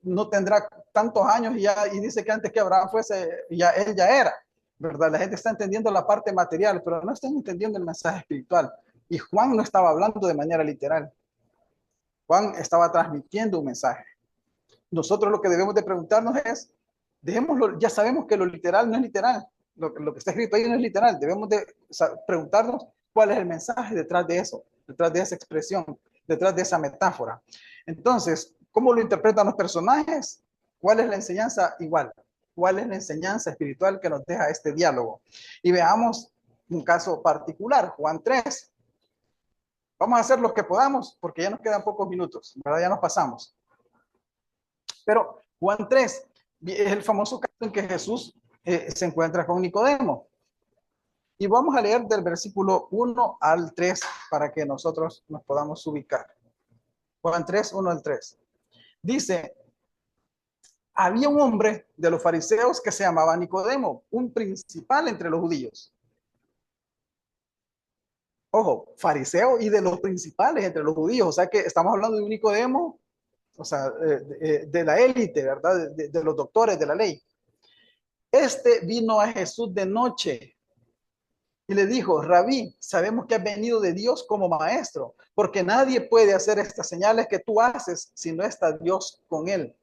Speaker 2: no tendrá tantos años y dice que antes que Abraham fuese, ya él ya era, ¿verdad? La gente está entendiendo la parte material, pero no están entendiendo el mensaje espiritual. Y Juan no estaba hablando de manera literal. Juan estaba transmitiendo un mensaje. Nosotros lo que debemos de preguntarnos es, dejémoslo, ya sabemos que lo literal no es literal, lo que está escrito ahí no es literal, debemos de preguntarnos cuál es el mensaje detrás de eso, detrás de esa expresión, detrás de esa metáfora. Entonces, ¿cómo lo interpretan los personajes? ¿Cuál es la enseñanza igual? ¿Cuál es la enseñanza espiritual que nos deja este diálogo? Y veamos un caso particular, Juan 3. Vamos a hacer lo que podamos porque ya nos quedan pocos minutos, ¿verdad? Ya nos pasamos. Pero Juan 3 es el famoso caso en que Jesús se encuentra con Nicodemo. Y vamos a leer del versículo 1 al 3 para que nosotros nos podamos ubicar. Juan 3, 1 al 3. Dice, había un hombre de los fariseos que se llamaba Nicodemo, un principal entre los judíos. Ojo, fariseo y de los principales entre los judíos. O sea que estamos hablando de un Nicodemo, o sea, de la élite, ¿verdad? De los doctores de la ley. Este vino a Jesús de noche y le dijo, Rabí, sabemos que has venido de Dios como maestro, porque nadie puede hacer estas señales que tú haces si no está Dios con él.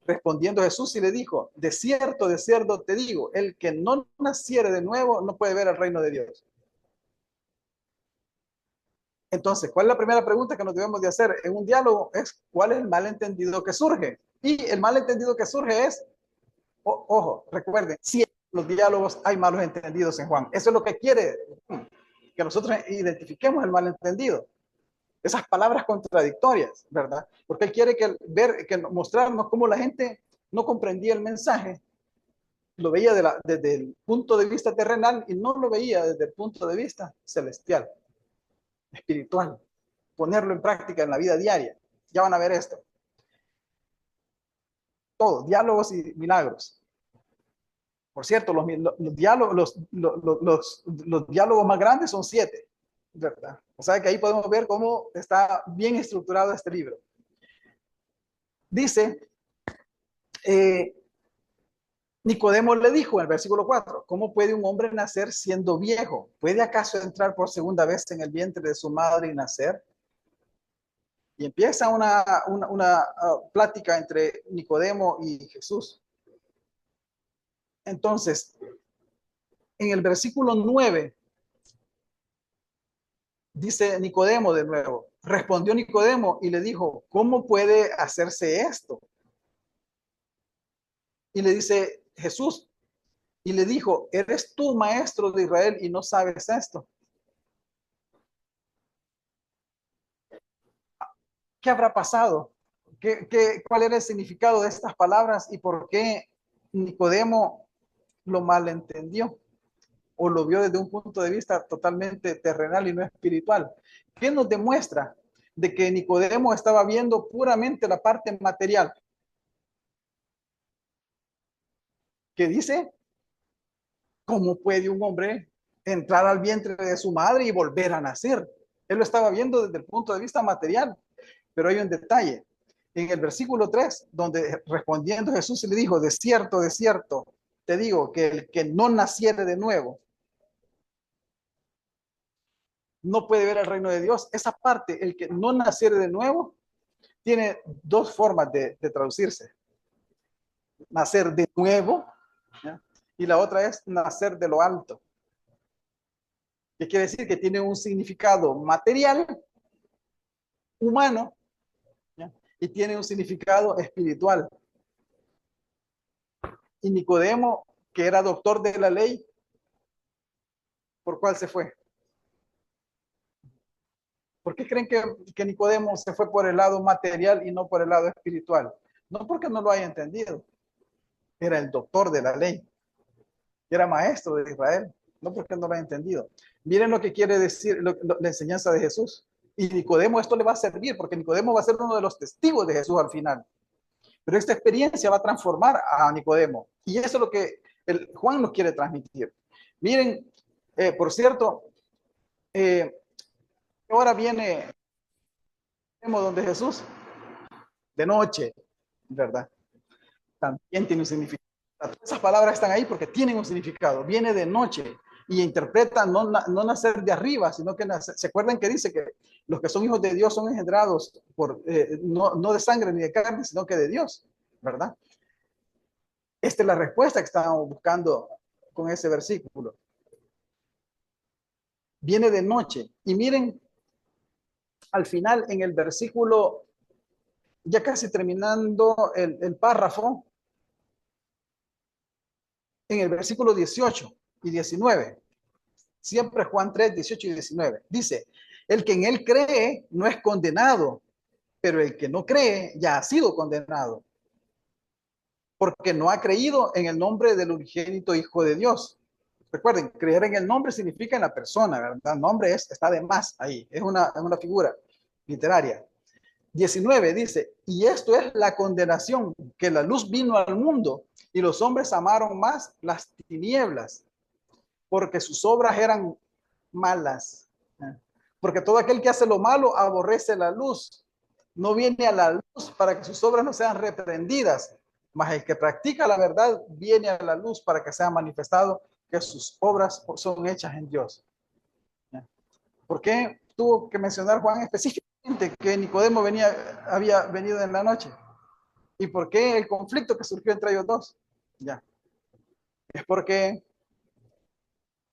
Speaker 2: Respondiendo Jesús y le dijo, de cierto te digo, el que no naciere de nuevo no puede ver el reino de Dios. Entonces, ¿cuál es la primera pregunta que nos debemos de hacer en un diálogo? Es, ¿cuál es el malentendido que surge? Y el malentendido que surge es, ojo, recuerden, si en los diálogos hay malos entendidos en Juan. Eso es lo que quiere que nosotros identifiquemos el malentendido. Esas palabras contradictorias, ¿verdad? Porque él quiere mostrarnos cómo la gente no comprendía el mensaje, lo veía desde el punto de vista terrenal y no lo veía desde el punto de vista celestial, espiritual. Ponerlo en práctica en la vida diaria. Ya van a ver esto. Todo, diálogos y milagros. Por cierto, los diálogos más grandes son 7, ¿verdad? O sea que ahí podemos ver cómo está bien estructurado este libro. Dice, Nicodemo le dijo en el versículo 4, ¿cómo puede un hombre nacer siendo viejo? ¿Puede acaso entrar por segunda vez en el vientre de su madre y nacer? Y empieza una plática entre Nicodemo y Jesús. Entonces, en el versículo 9, dice Nicodemo de nuevo, respondió Nicodemo y le dijo, ¿cómo puede hacerse esto? Y le dice Jesús, y le dijo, ¿eres tú maestro de Israel y no sabes esto? ¿Qué habrá pasado? ¿Cuál era el significado de estas palabras y por qué Nicodemo lo malentendió o lo vio desde un punto de vista totalmente terrenal y no espiritual? ¿Qué nos demuestra de que Nicodemo estaba viendo puramente la parte material? ¿Qué dice? ¿Cómo puede un hombre entrar al vientre de su madre y volver a nacer? Él lo estaba viendo desde el punto de vista material, pero hay un detalle. En el versículo 3, donde respondiendo Jesús le dijo, de cierto, te digo que el que no naciere de nuevo no puede ver el reino de Dios. Esa parte, el que no naciere de nuevo, tiene dos formas de traducirse. Nacer de nuevo, ¿ya? Y la otra es nacer de lo alto. ¿Qué quiere decir? Que tiene un significado material, humano, ¿ya? Y tiene un significado espiritual. Y Nicodemo, que era doctor de la ley, ¿por cuál se fue? ¿Por qué creen que Nicodemo se fue por el lado material y no por el lado espiritual? No porque no lo haya entendido. Era el doctor de la ley. Era maestro de Israel. No porque no lo haya entendido. Miren lo que quiere decir la enseñanza de Jesús. Y Nicodemo esto le va a servir, porque Nicodemo va a ser uno de los testigos de Jesús al final. Pero esta experiencia va a transformar a Nicodemo. Y eso es lo que Juan nos quiere transmitir. Miren, por cierto, ahora viene donde Jesús, de noche, ¿verdad? También tiene un significado. Esas palabras están ahí porque tienen un significado. Viene de noche y interpreta no nacer de arriba, sino que se acuerdan que dice que los que son hijos de Dios son engendrados por, no de sangre ni de carne, sino que de Dios, ¿verdad? Esta es la respuesta que estábamos buscando con ese versículo. Viene de noche. Y miren, al final en el versículo, ya casi terminando el párrafo, en el versículo 18 y 19, siempre Juan 3, 18 y 19, dice, el que en él cree no es condenado, pero el que no cree ya ha sido condenado, porque no ha creído en el nombre del unigénito Hijo de Dios. Recuerden, creer en el nombre significa en la persona, ¿verdad? El nombre está de más ahí, es una figura literaria. 19 dice, y esto es la condenación, que la luz vino al mundo y los hombres amaron más las tinieblas, porque sus obras eran malas. Porque todo aquel que hace lo malo aborrece la luz, no viene a la luz para que sus obras no sean reprendidas, mas el que practica la verdad viene a la luz para que sea manifestado que sus obras son hechas en Dios. ¿Por qué tuvo que mencionar Juan específicamente que Nicodemo había venido en la noche? ¿Y por qué el conflicto que surgió entre ellos dos? Ya. Es porque,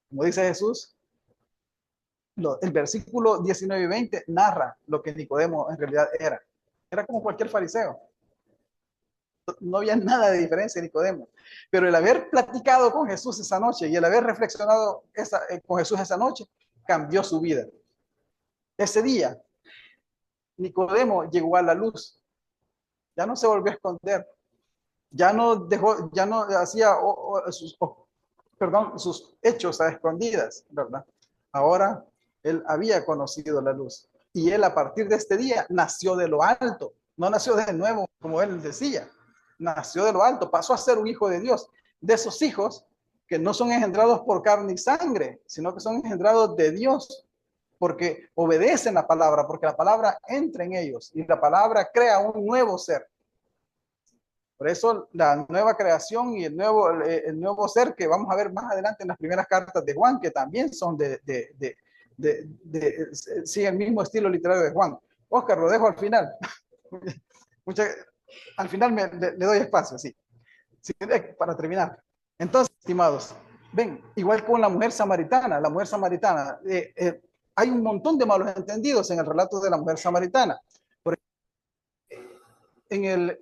Speaker 2: como dice Jesús, el versículo 19 y 20 narra lo que Nicodemo en realidad era. Era como cualquier fariseo. No había nada de diferencia en Nicodemo. Pero el haber platicado con Jesús esa noche y el haber reflexionado con Jesús esa noche cambió su vida. Ese día, Nicodemo llegó a la luz. Ya no se volvió a esconder. Ya no hacía sus hechos a escondidas, ¿verdad? Ahora él había conocido la luz. Y él a partir de este día nació de lo alto. No nació de nuevo, como él decía. Nació de lo alto, pasó a ser un hijo de Dios. De esos hijos que no son engendrados por carne y sangre, sino que son engendrados de Dios, porque obedecen la palabra, porque la palabra entra en ellos y la palabra crea un nuevo ser. Por eso la nueva creación y el nuevo ser que vamos a ver más adelante en las primeras cartas de Juan, que también son sigue el mismo estilo literario de Juan. Oscar, lo dejo al final. Al final le doy espacio, sí, para terminar. Entonces, estimados, ven, igual con la mujer samaritana, hay un montón de malos entendidos en el relato de la mujer samaritana. Por ejemplo,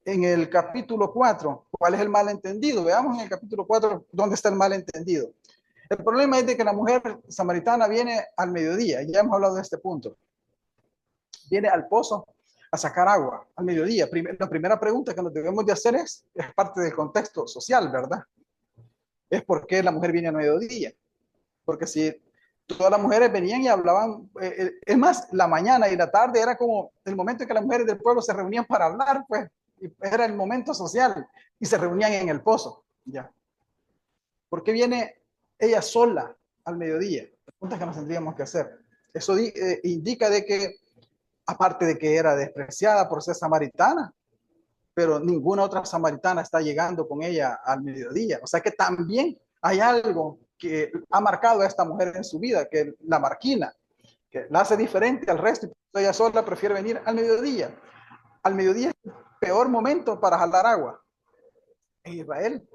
Speaker 2: en el capítulo 4, ¿cuál es el malentendido? Veamos en el capítulo 4 dónde está el malentendido. El problema es de que la mujer samaritana viene al mediodía, ya hemos hablado de este punto. Viene al pozo a sacar agua al mediodía. La primera pregunta que nos debemos de hacer es parte del contexto social, ¿verdad? Es por qué la mujer viene al mediodía. Porque si todas las mujeres venían y hablaban, es más, la mañana y la tarde era como el momento en que las mujeres del pueblo se reunían para hablar, pues era el momento social y se reunían en el pozo. Ya. ¿Por qué viene ella sola al mediodía? Preguntas que nos tendríamos que hacer. Eso indica de que, aparte de que era despreciada por ser samaritana, pero ninguna otra samaritana está llegando con ella al mediodía. O sea que también hay algo que ha marcado a esta mujer en su vida, que la marquina, que la hace diferente al resto, y ella sola prefiere venir al mediodía. Al mediodía es el peor momento para jalar agua. En Israel,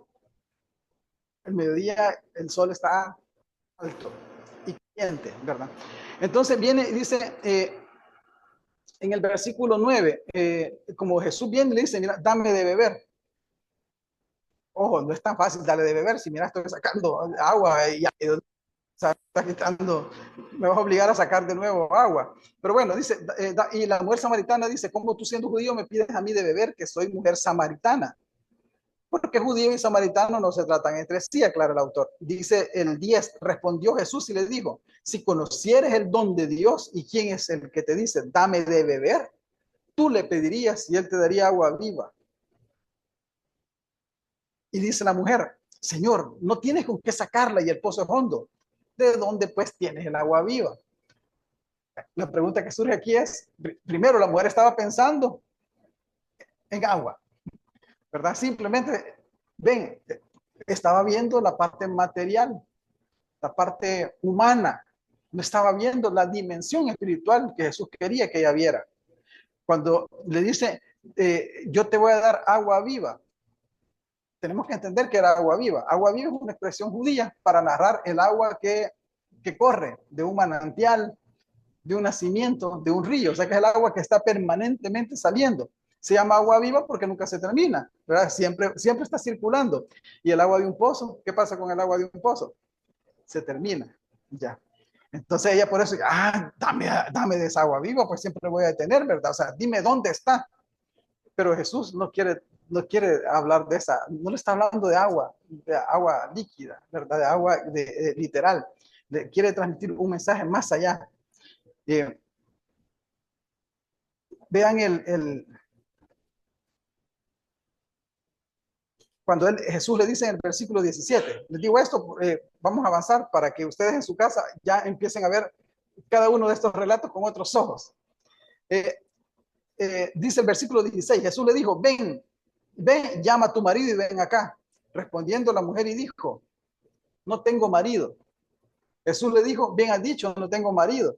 Speaker 2: al mediodía el sol está alto y caliente, ¿verdad? Entonces viene y dice, en el versículo 9, como Jesús viene y le dice, mira, dame de beber. Ojo, no es tan fácil darle de beber. Si mira, estoy sacando agua y está quitando, me vas a obligar a sacar de nuevo agua. Pero bueno, dice, y la mujer samaritana dice, ¿cómo tú siendo judío me pides a mí de beber, que soy mujer samaritana? Porque judío y samaritano no se tratan entre sí, aclara el autor. Dice el 10, respondió Jesús y le dijo, si conocieres el don de Dios y quién es el que te dice, dame de beber, tú le pedirías y él te daría agua viva. Y dice la mujer, Señor, no tienes con qué sacarla y el pozo es hondo. ¿De dónde pues tienes el agua viva? La pregunta que surge aquí es, primero, la mujer estaba pensando en agua, ¿verdad? Simplemente, ven, estaba viendo la parte material, la parte humana, no estaba viendo la dimensión espiritual que Jesús quería que ella viera. Cuando le dice, yo te voy a dar agua viva, tenemos que entender que era agua viva. Agua viva es una expresión judía para narrar el agua que corre de un manantial, de un nacimiento, de un río. O sea que es el agua que está permanentemente saliendo. Se llama agua viva porque nunca se termina, ¿verdad? Siempre está circulando. Y el agua de un pozo, ¿qué pasa con el agua de un pozo? Se termina, ya. Entonces ella por eso, dame de esa agua viva, pues siempre voy a tener, ¿verdad? O sea, dime dónde está. Pero Jesús no quiere hablar de esa, no le está hablando de agua líquida, ¿verdad? De agua literal. Quiere transmitir un mensaje más allá. Vean cuando Jesús le dice en el versículo 17, les digo esto, vamos a avanzar para que ustedes en su casa ya empiecen a ver cada uno de estos relatos con otros ojos. Dice el versículo 16, Jesús le dijo, ven, llama a tu marido y ven acá. Respondiendo la mujer y dijo, no tengo marido. Jesús le dijo, bien has dicho, no tengo marido.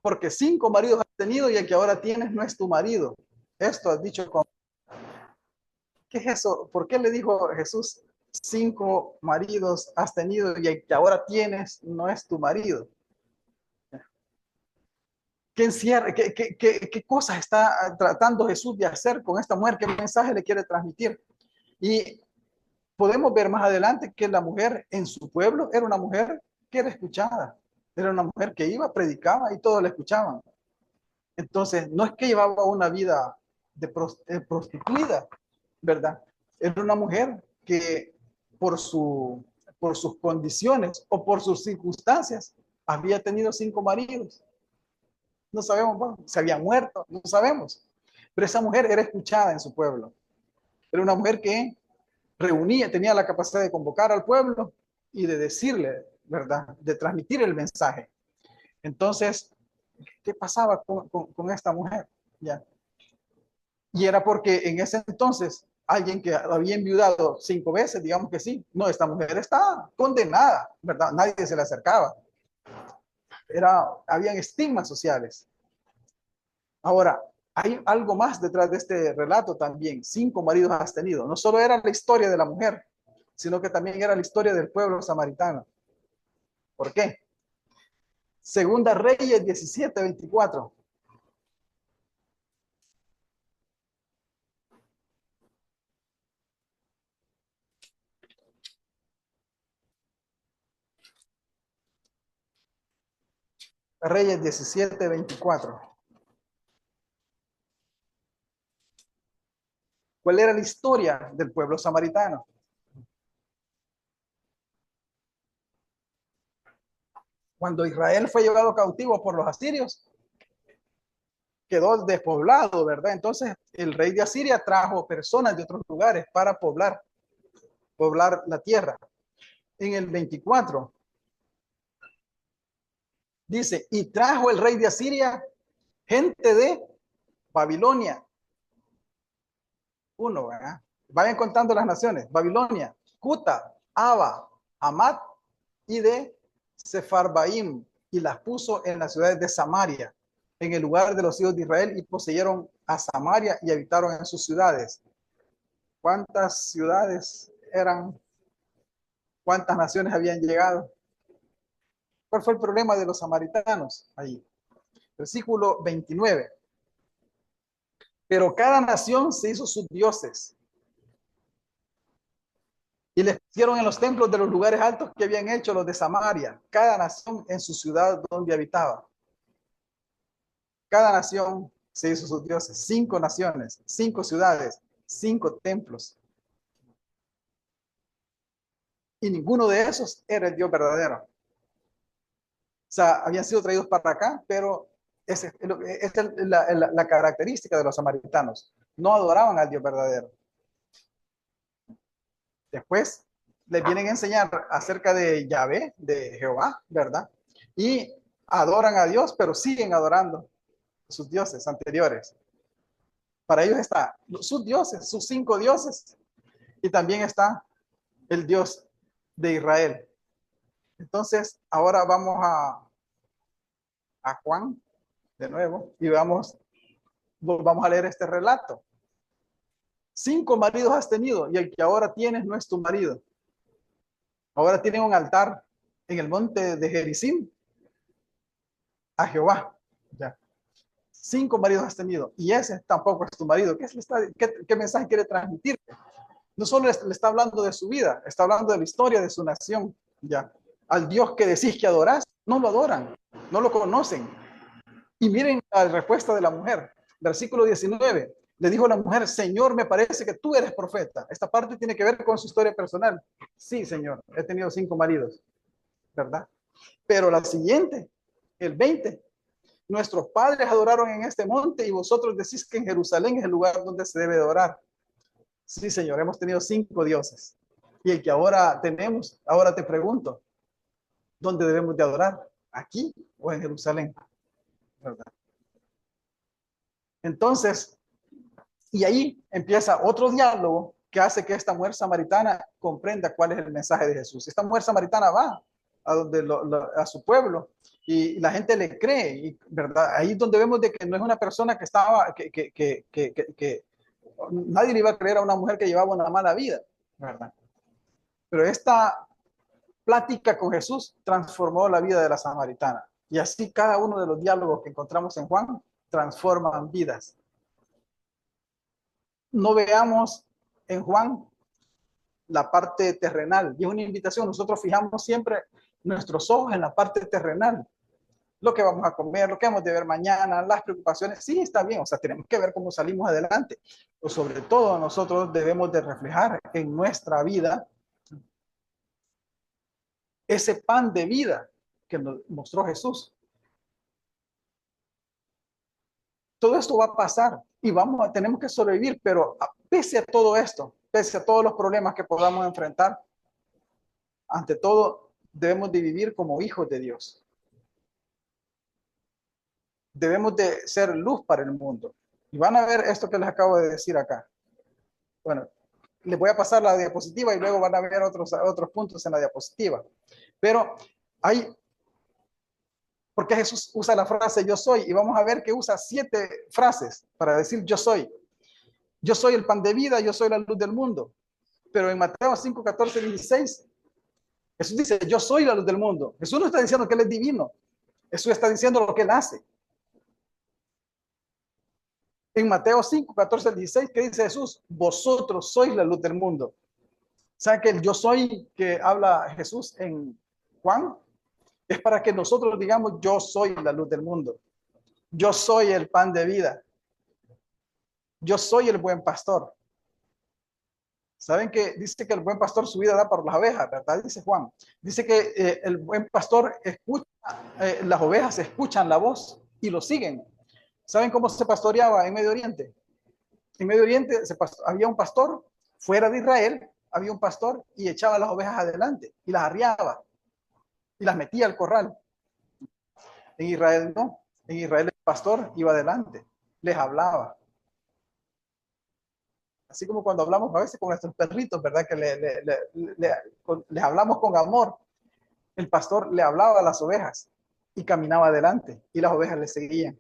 Speaker 2: Porque 5 maridos has tenido y el que ahora tienes no es tu marido. Esto has dicho con... ¿Qué es eso? ¿Por qué le dijo Jesús, 5 maridos has tenido y el que ahora tienes no es tu marido? ¿Qué cosas está tratando Jesús de hacer con esta mujer? ¿Qué mensaje le quiere transmitir? Y podemos ver más adelante que la mujer en su pueblo era una mujer que era escuchada. Era una mujer que iba, predicaba y todos la escuchaban. Entonces, no es que llevaba una vida de prostituida, ¿verdad? Era una mujer que por sus condiciones o por sus circunstancias había tenido 5 maridos. No sabemos, bueno, se había muerto, no sabemos. Pero esa mujer era escuchada en su pueblo. Era una mujer que tenía la capacidad de convocar al pueblo y de decirle, ¿verdad? De transmitir el mensaje. Entonces, ¿qué pasaba con esta mujer? ¿Ya? Y era porque en ese entonces alguien que había enviudado 5 veces, digamos que sí, no, esta mujer está condenada, ¿verdad? Nadie se le acercaba. Habían estigmas sociales. Ahora, hay algo más detrás de este relato también. 5 maridos has tenido. No solo era la historia de la mujer, sino que también era la historia del pueblo samaritano. ¿Por qué? Segunda Reyes 17:24. Reyes 17:24. ¿Cuál era la historia del pueblo samaritano? Cuando Israel fue llevado cautivo por los asirios, quedó despoblado, ¿verdad? Entonces el rey de Asiria trajo personas de otros lugares para poblar la tierra. En el 24 dice, y trajo el rey de Asiria gente de Babilonia. Uno, ¿verdad? Vayan contando las naciones. Babilonia, Cuta, Aba, Amat y de Sefarbaim, y las puso en las ciudades de Samaria, en el lugar de los hijos de Israel, y poseyeron a Samaria y habitaron en sus ciudades. ¿Cuántas ciudades eran? ¿Cuántas naciones habían llegado? ¿Cuál fue el problema de los samaritanos? Ahí. Versículo 29. Pero cada nación se hizo sus dioses y les pusieron en los templos de los lugares altos que habían hecho los de Samaria, cada nación en su ciudad donde habitaba. Cada nación se hizo sus dioses. 5 naciones, 5 ciudades, 5 templos. y ninguno de esos era el Dios verdadero. O sea, habían sido traídos para acá, pero esa es la característica de los samaritanos. No adoraban al Dios verdadero. Después les vienen a enseñar acerca de Yahvé, de Jehová, ¿verdad? Y adoran a Dios, pero siguen adorando a sus dioses anteriores. Para ellos está sus dioses, sus 5 dioses, y también está el Dios de Israel. Entonces, ahora vamos a Juan de nuevo y vamos a leer este relato. 5 maridos has tenido y el que ahora tienes no es tu marido. Ahora tienen un altar en el monte de Gerizim a Jehová. Ya. 5 maridos has tenido y ese tampoco es tu marido. ¿Qué mensaje quiere transmitir? No solo le está hablando de su vida, está hablando de la historia de su nación. Ya. Al Dios que decís que adorás, no lo adoran, no lo conocen. Y miren la respuesta de la mujer. Versículo 19. Le dijo la mujer, Señor, me parece que tú eres profeta. Esta parte tiene que ver con su historia personal. Sí, Señor, he tenido 5 maridos, ¿verdad? Pero la siguiente, el 20. Nuestros padres adoraron en este monte y vosotros decís que en Jerusalén es el lugar donde se debe adorar. Sí, Señor, hemos tenido 5 dioses. Y el que ahora tenemos, ahora te pregunto, ¿dónde debemos de adorar? ¿Aquí o en Jerusalén? ¿Verdad? Entonces, y ahí empieza otro diálogo que hace que esta mujer samaritana comprenda cuál es el mensaje de Jesús. Esta mujer samaritana va a su pueblo y la gente le cree, y, ¿verdad? Ahí es donde vemos de que no es una persona que estaba, que nadie le iba a creer a una mujer que llevaba una mala vida, ¿verdad? Pero esta plática con Jesús transformó la vida de la samaritana. Y así cada uno de los diálogos que encontramos en Juan transforman vidas. No veamos en Juan la parte terrenal. Y es una invitación. Nosotros fijamos siempre nuestros ojos en la parte terrenal. Lo que vamos a comer, lo que vamos a ver mañana, las preocupaciones. Sí, está bien. O sea, tenemos que ver cómo salimos adelante. Pero sobre todo nosotros debemos de reflejar en nuestra vida ese pan de vida que nos mostró Jesús. Todo esto va a pasar y tenemos que sobrevivir, pero pese a todo esto, pese a todos los problemas que podamos enfrentar, ante todo debemos de vivir como hijos de Dios. Debemos de ser luz para el mundo. Y van a ver esto que les acabo de decir acá. Bueno, les voy a pasar la diapositiva y luego van a ver otros puntos en la diapositiva. Pero porque Jesús usa la frase yo soy, y vamos a ver que usa 7 frases para decir yo soy. Yo soy el pan de vida, yo soy la luz del mundo. Pero en Mateo 5, 14, 16, Jesús dice, yo soy la luz del mundo. Jesús no está diciendo que Él es divino. Jesús está diciendo lo que Él hace. En Mateo 5, 14, 16, ¿qué dice Jesús? Vosotros sois la luz del mundo. ¿Saben que el yo soy que habla Jesús en Juan? Es para que nosotros digamos, yo soy la luz del mundo. Yo soy el pan de vida. Yo soy el buen pastor. ¿Saben que dice que el buen pastor su vida da por las ovejas, verdad? Dice Juan. Dice que el buen pastor escucha, las ovejas escuchan la voz y lo siguen. ¿Saben cómo se pastoreaba en Medio Oriente? En Medio Oriente había un pastor, fuera de Israel, había un pastor y echaba las ovejas adelante y las arriaba y las metía al corral. En Israel no. En Israel el pastor iba adelante, les hablaba. Así como cuando hablamos a veces con nuestros perritos, ¿verdad? Que les hablamos con amor. El pastor le hablaba a las ovejas y caminaba adelante y las ovejas le seguían.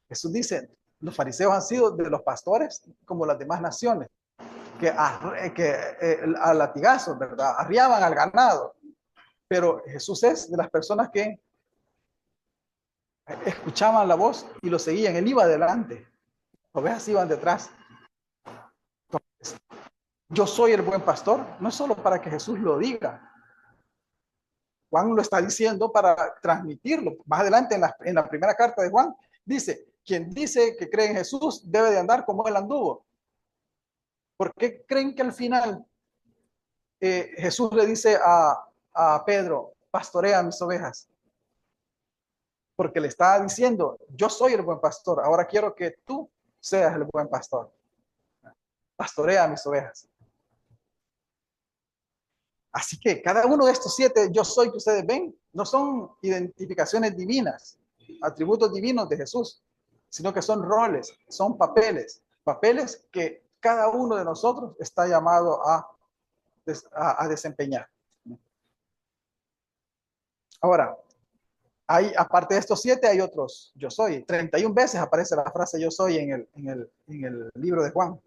Speaker 2: Jesús dice, los fariseos han sido de los pastores como las demás naciones, que a latigazos, ¿verdad? Arriaban al ganado. Pero Jesús es de las personas que escuchaban la voz y lo seguían. Él iba adelante. Las ovejas iban detrás. Entonces, yo soy el buen pastor, no es solo para que Jesús lo diga. Juan lo está diciendo para transmitirlo. Más adelante en la primera carta de Juan dice, quien dice que cree en Jesús debe de andar como él anduvo. ¿Por qué creen que al final Jesús le dice a Pedro, pastorea mis ovejas, porque le está diciendo, yo soy el buen pastor, ahora quiero que tú seas el buen pastor. Pastorea mis ovejas. Así que cada uno de estos 7 yo soy que ustedes ven, no son identificaciones divinas, atributos divinos de Jesús, sino que son roles, son papeles que cada uno de nosotros está llamado a desempeñar. Ahora, aparte de estos 7, hay otros yo soy. 31 veces aparece la frase yo soy en el libro de Juan.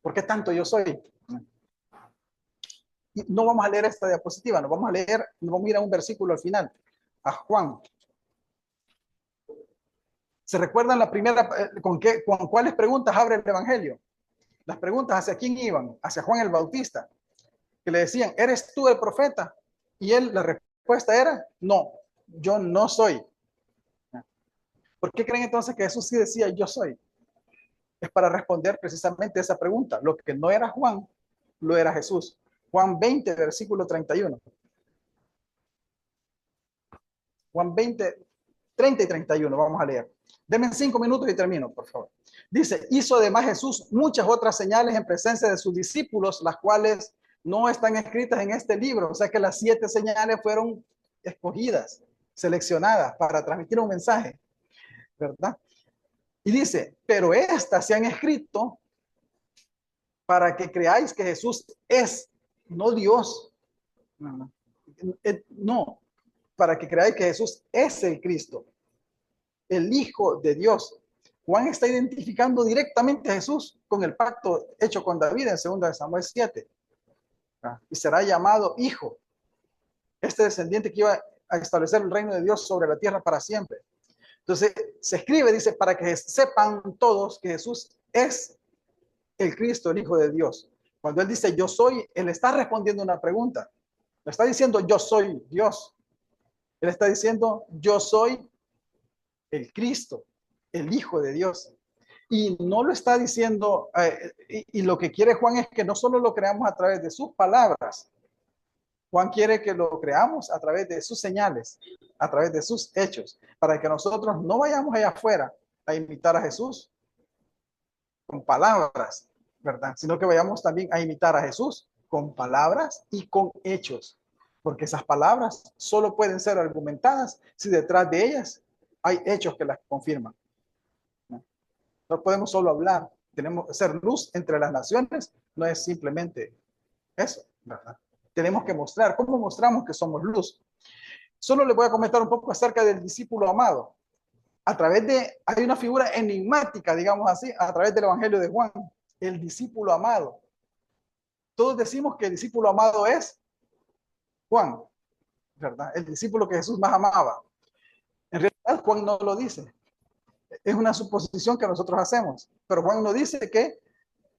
Speaker 2: ¿Por qué tanto yo soy? Y no vamos a leer esta diapositiva, nos vamos a ir a un versículo al final, a Juan. ¿Se recuerdan la primera, con cuáles preguntas abre el Evangelio? Las preguntas hacia quién iban, hacia Juan el Bautista, que le decían, ¿eres tú el profeta? Y él, la respuesta era, no, yo no soy. ¿Por qué creen entonces que Jesús sí decía, yo soy? Es para responder precisamente esa pregunta. Lo que no era Juan, lo era Jesús. Juan 20, versículo 31. Juan 20, 30 y 31, vamos a leer. Denme 5 minutos y termino, por favor. Dice, hizo además Jesús muchas otras señales en presencia de sus discípulos, las cuales no están escritas en este libro. O sea que las 7 señales fueron escogidas, seleccionadas para transmitir un mensaje, ¿verdad? Y dice, pero estas se han escrito para que creáis que Jesús es, no Dios. No, para que creáis que Jesús es el Cristo, el Hijo de Dios. Juan está identificando directamente a Jesús con el pacto hecho con David en 2 de Samuel 7. Y será llamado Hijo. Este descendiente que iba a establecer el reino de Dios sobre la tierra para siempre. Entonces se escribe, dice, para que sepan todos que Jesús es el Cristo, el Hijo de Dios. Cuando él dice yo soy, él está respondiendo una pregunta. No está diciendo yo soy Dios. Él está diciendo yo soy el Cristo, el Hijo de Dios. Y no lo está diciendo, y lo que quiere Juan es que no solo lo creamos a través de sus palabras, Juan quiere que lo creamos a través de sus señales, a través de sus hechos, para que nosotros no vayamos allá afuera a imitar a Jesús con palabras, ¿verdad? Sino que vayamos también a imitar a Jesús con palabras y con hechos, porque esas palabras solo pueden ser argumentadas si detrás de ellas hay hechos que las confirman. No podemos solo hablar, tenemos que ser luz entre las naciones, no es simplemente eso, ¿verdad? Tenemos que mostrar, ¿cómo mostramos que somos luz? Solo les voy a comentar un poco acerca del discípulo amado. Hay una figura enigmática, digamos así, a través del Evangelio de Juan, el discípulo amado. Todos decimos que el discípulo amado es Juan, ¿verdad? El discípulo que Jesús más amaba. En realidad, Juan no lo dice. Es una suposición que nosotros hacemos, pero Juan no dice que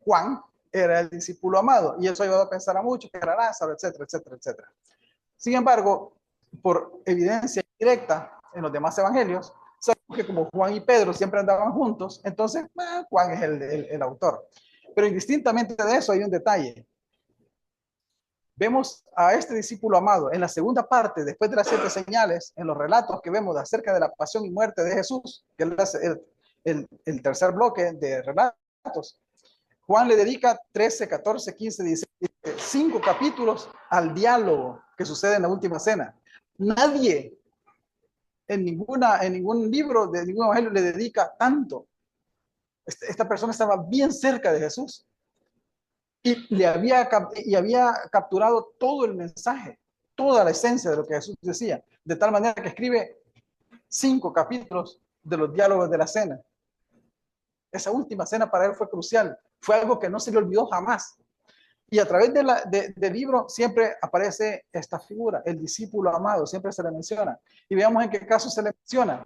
Speaker 2: Juan era el discípulo amado, y eso ha llevado a pensar a muchos que era Lázaro, etcétera, etcétera, etcétera. Sin embargo, por evidencia directa en los demás evangelios, sabemos que como Juan y Pedro siempre andaban juntos, entonces Juan es el autor. Pero indistintamente de eso hay un detalle. Vemos a este discípulo amado en la segunda parte, después de las 7 señales, en los relatos que vemos acerca de la pasión y muerte de Jesús, que es el tercer bloque de relatos. Juan le dedica 13, 14, 15, 16, 5 capítulos al diálogo que sucede en la última cena. Nadie en ningún libro de ningún evangelio le dedica tanto. Esta persona estaba bien cerca de Jesús y había capturado todo el mensaje, toda la esencia de lo que Jesús decía, de tal manera que escribe 5 capítulos de los diálogos de la cena. Esa última cena para él fue crucial, fue algo que no se le olvidó jamás. Y a través del libro siempre aparece esta figura, el discípulo amado, siempre se le menciona. Y veamos en qué caso se le menciona.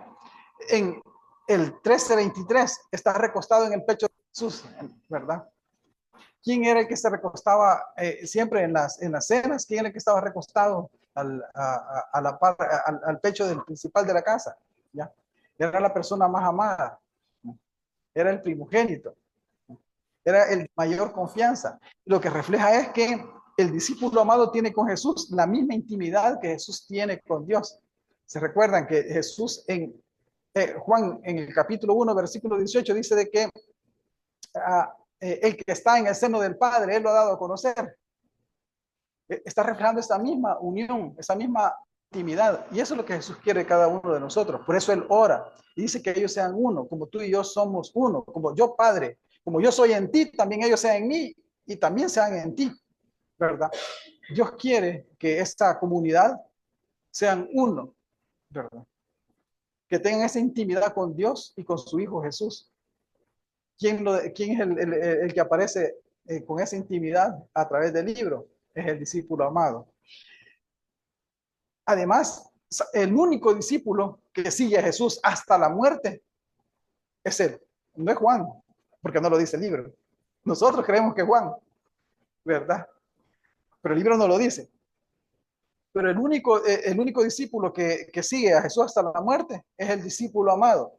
Speaker 2: En el 13:23 está recostado en el pecho de Jesús, ¿verdad? ¿Quién era el que se recostaba siempre en las cenas? ¿Quién era el que estaba recostado al pecho del principal de la casa? ¿Ya? Era la persona más amada, era el primogénito, era el mayor confianza. Lo que refleja es que el discípulo amado tiene con Jesús la misma intimidad que Jesús tiene con Dios. Se recuerdan que Jesús en Juan, en el capítulo 1, versículo 18, dice de que el que está en el seno del Padre, Él lo ha dado a conocer. Está reflejando esta misma unión, esa misma intimidad. Y eso es lo que Jesús quiere de cada uno de nosotros. Por eso Él ora y dice que ellos sean uno, como tú y yo somos uno, como yo, Padre, como yo soy en ti, también ellos sean en mí y también sean en ti, ¿verdad? Dios quiere que esta comunidad sean uno, ¿verdad? Que tengan esa intimidad con Dios y con su Hijo Jesús. ¿Quién es el que aparece con esa intimidad a través del libro? Es el discípulo amado. Además, el único discípulo que sigue a Jesús hasta la muerte es él. No es Juan, porque no lo dice el libro. Nosotros creemos que es Juan, ¿verdad? Pero el libro no lo dice. Pero el único discípulo que sigue a Jesús hasta la muerte es el discípulo amado.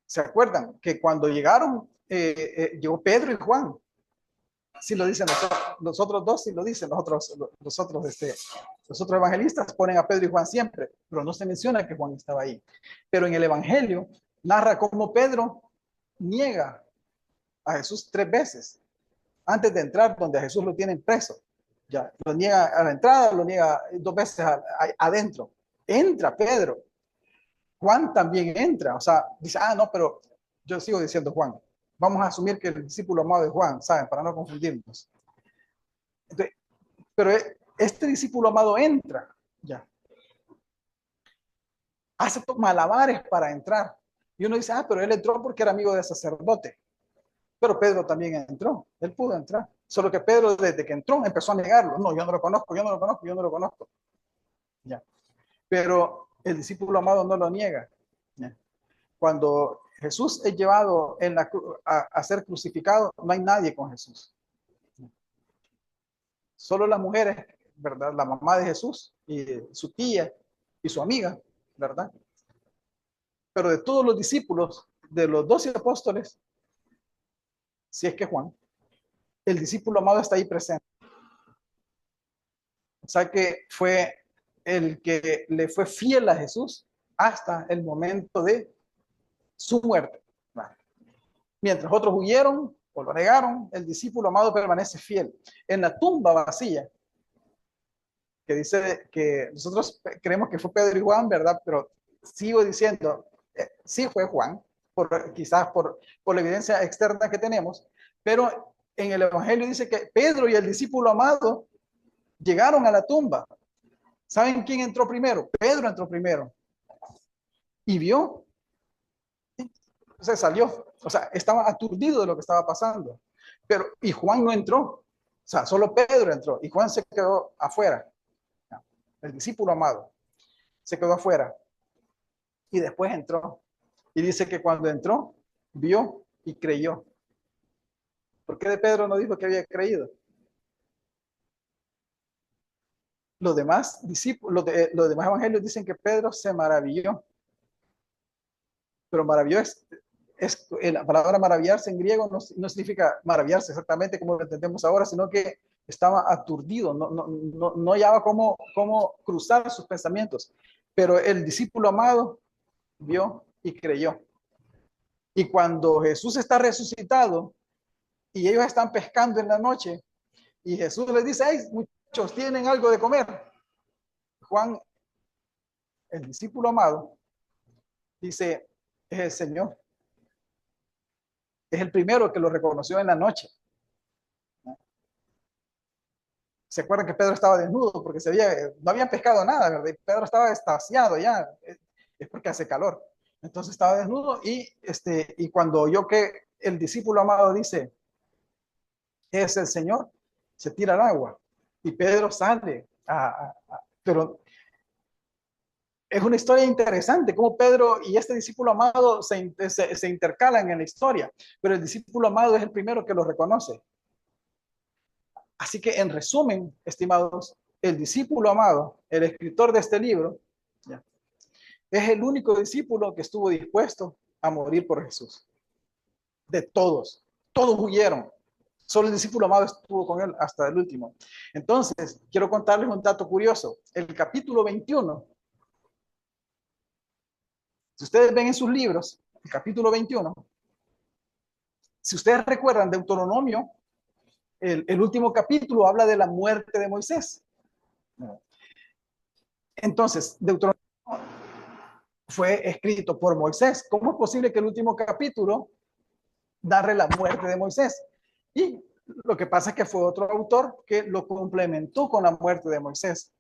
Speaker 2: ¿Se acuerdan? Que cuando llegaron, llegó Pedro y Juan. Sí lo dicen los otros dos, sí lo dicen los otros evangelistas ponen a Pedro y Juan siempre, pero no se menciona que Juan estaba ahí. Pero en el evangelio narra cómo Pedro niega a Jesús 3 veces antes de entrar donde a Jesús lo tienen preso. Ya, lo niega a la entrada, lo niega 2 veces adentro. Entra Pedro. Juan también entra, o sea, dice, no, pero yo sigo diciendo Juan. Vamos a asumir que el discípulo amado es Juan, ¿saben? Para no confundirnos. Entonces, pero este discípulo amado entra, ya. Hace malabares para entrar. Y uno dice, pero él entró porque era amigo del sacerdote. Pero Pedro también entró, él pudo entrar. Solo que Pedro, desde que entró, empezó a negarlo. No, yo no lo conozco, yo no lo conozco, yo no lo conozco. Ya. Pero el discípulo amado no lo niega. Ya. Cuando Jesús es llevado a ser crucificado, no hay nadie con Jesús. Solo las mujeres, ¿verdad? La mamá de Jesús y su tía y su amiga, ¿verdad? Pero de todos los discípulos, de los 12 apóstoles, si es que Juan, el discípulo amado está ahí presente. O sea que fue el que le fue fiel a Jesús hasta el momento de su muerte. Mientras otros huyeron o lo negaron, el discípulo amado permanece fiel. En la tumba vacía, que dice que nosotros creemos que fue Pedro y Juan, ¿verdad? Pero sigo diciendo, sí fue Juan, quizás por la evidencia externa que tenemos, pero en el Evangelio dice que Pedro y el discípulo amado llegaron a la tumba. ¿Saben quién entró primero? Pedro entró primero y vio, se salió, o sea, estaba aturdido de lo que estaba pasando, y Juan no entró, o sea, solo Pedro entró y Juan se quedó afuera. El discípulo amado se quedó afuera y después entró. Y dice que cuando entró, vio y creyó. ¿Por qué de Pedro no dijo que había creído? Los demás discípulos, los demás evangelios dicen que Pedro se maravilló. Pero maravilló la palabra maravillarse en griego no significa maravillarse exactamente como lo entendemos ahora, sino que estaba aturdido, no hallaba cómo cruzar sus pensamientos. Pero el discípulo amado vio y creyó. Y cuando Jesús está resucitado y ellos están pescando en la noche y Jesús les dice, hey, muchachos, ¿tienen algo de comer? Juan, el discípulo amado, dice, es el Señor. Es el primero que lo reconoció en la noche. ¿Se acuerdan que Pedro estaba desnudo porque no habían pescado nada, ¿verdad? Y Pedro estaba estaciado ya, es porque hace calor. Entonces estaba desnudo y cuando oyó que el discípulo amado dice, es el Señor, se tira al agua y Pedro sale. Pero es una historia interesante, cómo Pedro y este discípulo amado se intercalan en la historia, pero el discípulo amado es el primero que lo reconoce. Así que en resumen, estimados, el discípulo amado, el escritor de este libro, es el único discípulo que estuvo dispuesto a morir por Jesús. De todos huyeron. Solo el discípulo amado estuvo con él hasta el último. Entonces, quiero contarles un dato curioso. El capítulo 21, si ustedes ven en sus libros, el capítulo 21, si ustedes recuerdan Deuteronomio, el último capítulo habla de la muerte de Moisés. Entonces, Deuteronomio fue escrito por Moisés. ¿Cómo es posible que el último capítulo narre la muerte de Moisés? Y lo que pasa es que fue otro autor que lo complementó con la muerte de Moisés.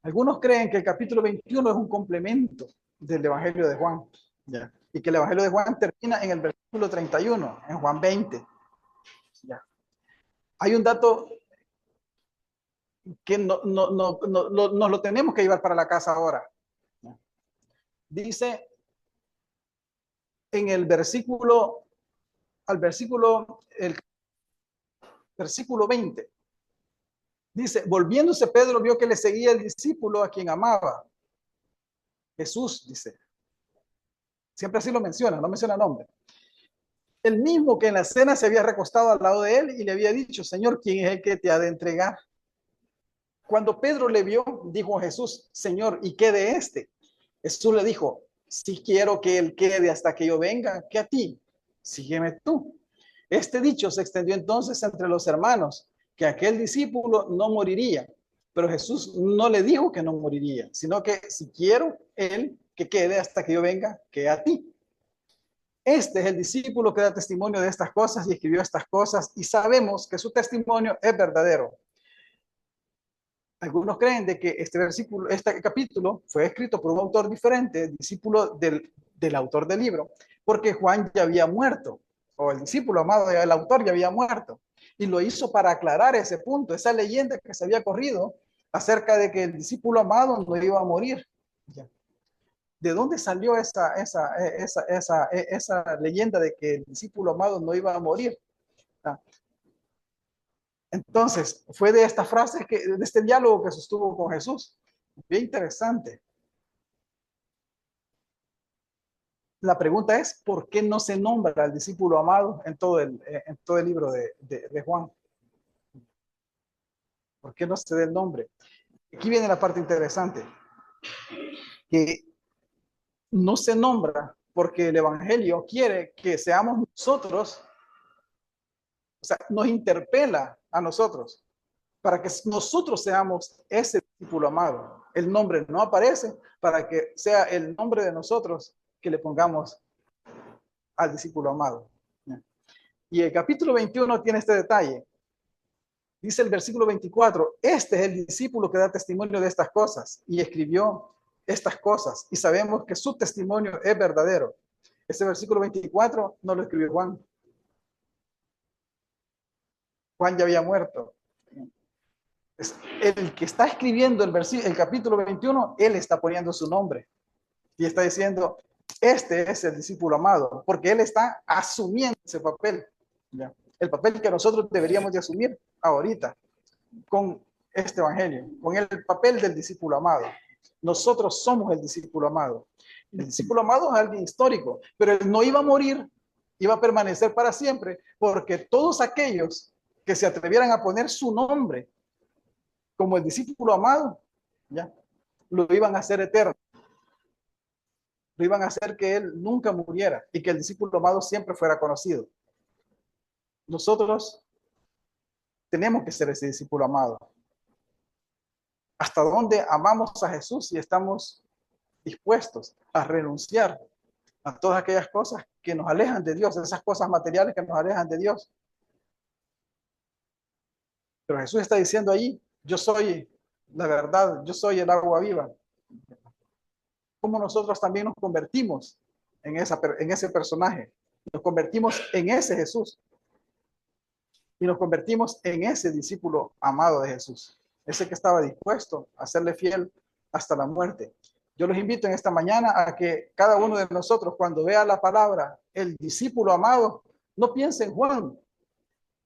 Speaker 2: Algunos creen que el capítulo 21 es un complemento del Evangelio de Juan, ¿ya? Y que el Evangelio de Juan termina en el versículo 31, en Juan 20. ¿Ya? Hay un dato que nos lo tenemos que llevar para la casa ahora. ¿Ya? Dice en el versículo, el versículo 20, dice, volviéndose Pedro vio que le seguía el discípulo a quien amaba. Jesús, dice. Siempre así lo menciona, no menciona nombre. El mismo que en la cena se había recostado al lado de él y le había dicho, Señor, ¿quién es el que te ha de entregar? Cuando Pedro le vio, dijo a Jesús, Señor, ¿y qué de este? Jesús le dijo, si quiero que él quede hasta que yo venga, que a ti, sígueme tú. Este dicho se extendió entonces entre los hermanos, que aquel discípulo no moriría. Pero Jesús no le dijo que no moriría, sino que si quiero él que quede hasta que yo venga, que a ti. Este es el discípulo que da testimonio de estas cosas y escribió estas cosas y sabemos que su testimonio es verdadero. Algunos creen de que este capítulo fue escrito por un autor diferente, discípulo del autor del libro, porque Juan ya había muerto, o el discípulo amado, el autor ya había muerto, y lo hizo para aclarar ese punto, esa leyenda que se había corrido acerca de que el discípulo amado no iba a morir. ¿De dónde salió esa leyenda de que el discípulo amado no iba a morir? Entonces, fue de esta frase, de este diálogo que sostuvo con Jesús. Bien interesante. La pregunta es, ¿por qué no se nombra al discípulo amado en todo el libro de Juan? ¿Por qué no se da el nombre? Aquí viene la parte interesante, que no se nombra porque el Evangelio quiere que seamos nosotros, o sea, nos interpela a nosotros, para que nosotros seamos ese discípulo amado. El nombre no aparece para que sea el nombre de nosotros que le pongamos al discípulo amado. Y el capítulo 21 tiene este detalle. Dice el versículo 24, este es el discípulo que da testimonio de estas cosas y escribió estas cosas y sabemos que su testimonio es verdadero. Este versículo 24 no lo escribió Juan. Juan ya había muerto. El que está escribiendo el capítulo 21, él está poniendo su nombre y está diciendo, este es el discípulo amado, porque él está asumiendo ese papel, ¿ya? El papel que nosotros deberíamos de asumir ahorita con este evangelio, con el papel del discípulo amado. Nosotros somos el discípulo amado. El discípulo amado es alguien histórico, pero él no iba a morir, iba a permanecer para siempre, porque todos aquellos que se atrevieran a poner su nombre como el discípulo amado, ya, lo iban a hacer eterno. Lo iban a hacer que él nunca muriera y que el discípulo amado siempre fuera conocido. Nosotros tenemos que ser ese discípulo amado. ¿Hasta dónde amamos a Jesús y estamos dispuestos a renunciar a todas aquellas cosas que nos alejan de Dios, esas cosas materiales que nos alejan de Dios? Pero Jesús está diciendo ahí, yo soy la verdad, yo soy el agua viva. ¿Cómo nosotros también nos convertimos en ese personaje? Nos convertimos en ese Jesús. Y nos convertimos en ese discípulo amado de Jesús. Ese que estaba dispuesto a serle fiel hasta la muerte. Yo los invito en esta mañana a que cada uno de nosotros, cuando vea la palabra, el discípulo amado, no piense en Juan,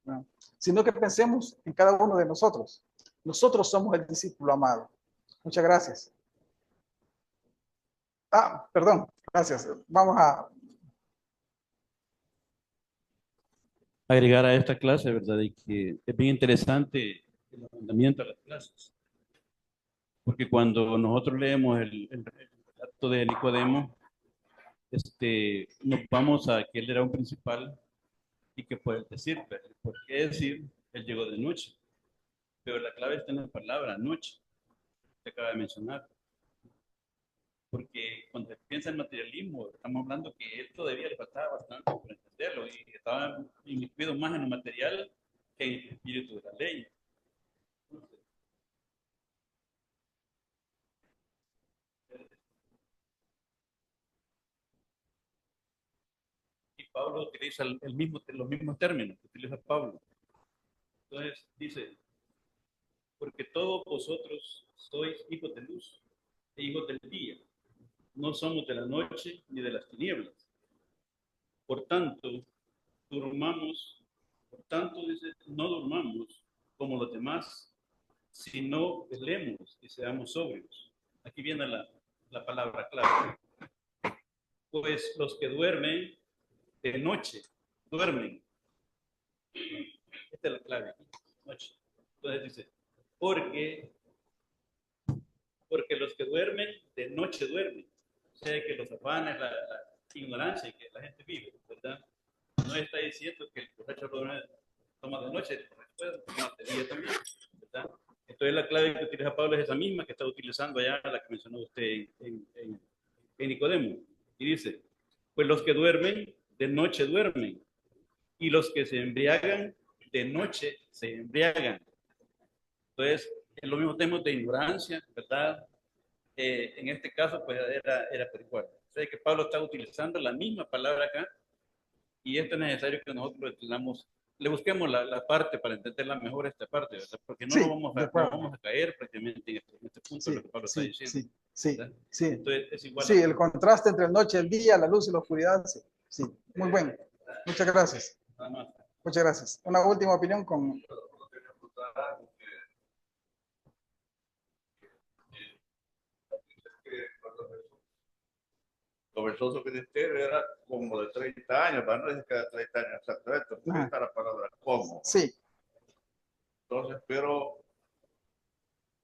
Speaker 2: ¿no?, sino que pensemos en cada uno de nosotros. Nosotros somos el discípulo amado. Muchas gracias. Perdón, gracias. Vamos a...
Speaker 3: agregar a esta clase, ¿verdad? Y que es bien interesante el mandamiento de las clases. Porque cuando nosotros leemos el acto de Nicodemo, nos vamos a que él era un principal y que puede decir, pero ¿por qué decir? Él llegó de noche. Pero la clave está en la palabra noche, que acaba de mencionar. Porque cuando se piensa en materialismo, estamos hablando que él todavía le faltaba bastante por entenderlo y estaba inmiscuido más en lo material que en el espíritu de la ley. Y Pablo utiliza los mismos términos que utiliza Pablo. Entonces dice, porque todos vosotros sois hijos de luz e hijos del día. No somos de la noche ni de las tinieblas. Por tanto, durmamos, por tanto, dice, no durmamos como los demás, sino velemos y seamos sobrios. Aquí viene la palabra clave. Pues los que duermen de noche, duermen. Esta es la clave, noche. Entonces dice, porque los que duermen de noche duermen. O sea que los afanes, la ignorancia que la gente vive, ¿verdad? No está diciendo que el borracho toma de noche, el borracho toma de día también, ¿verdad? Entonces la clave que utiliza Pablo es esa misma que está utilizando allá, la que mencionó usted en Nicodemo. Y dice, pues los que duermen, de noche duermen, y los que se embriagan, de noche se embriagan. Entonces, es lo mismo tema de ignorancia, ¿verdad? En este caso, pues era por igual. O sea, que Pablo está utilizando la misma palabra acá, y esto es necesario que nosotros le busquemos la parte para entenderla mejor esta parte, ¿verdad? Porque no,
Speaker 2: Sí,
Speaker 3: no vamos a caer prácticamente en este punto
Speaker 2: sí,
Speaker 3: de lo que Pablo está
Speaker 2: sí,
Speaker 3: diciendo.
Speaker 2: sí, sí,
Speaker 3: ¿verdad?
Speaker 2: sí.
Speaker 3: Entonces, es igual
Speaker 2: Sí,
Speaker 3: a
Speaker 2: el contraste entre la noche, el día, la luz y la oscuridad. Sí, sí. Muy bueno. Muchas gracias.
Speaker 3: nada más.
Speaker 2: Muchas gracias. Una última opinión con...
Speaker 4: Comenzó su ministerio, era como de 30 años, para no decir que de 30 años exactamente, porque
Speaker 2: Ajá.
Speaker 4: está la palabra como.
Speaker 2: Sí,
Speaker 4: Entonces, pero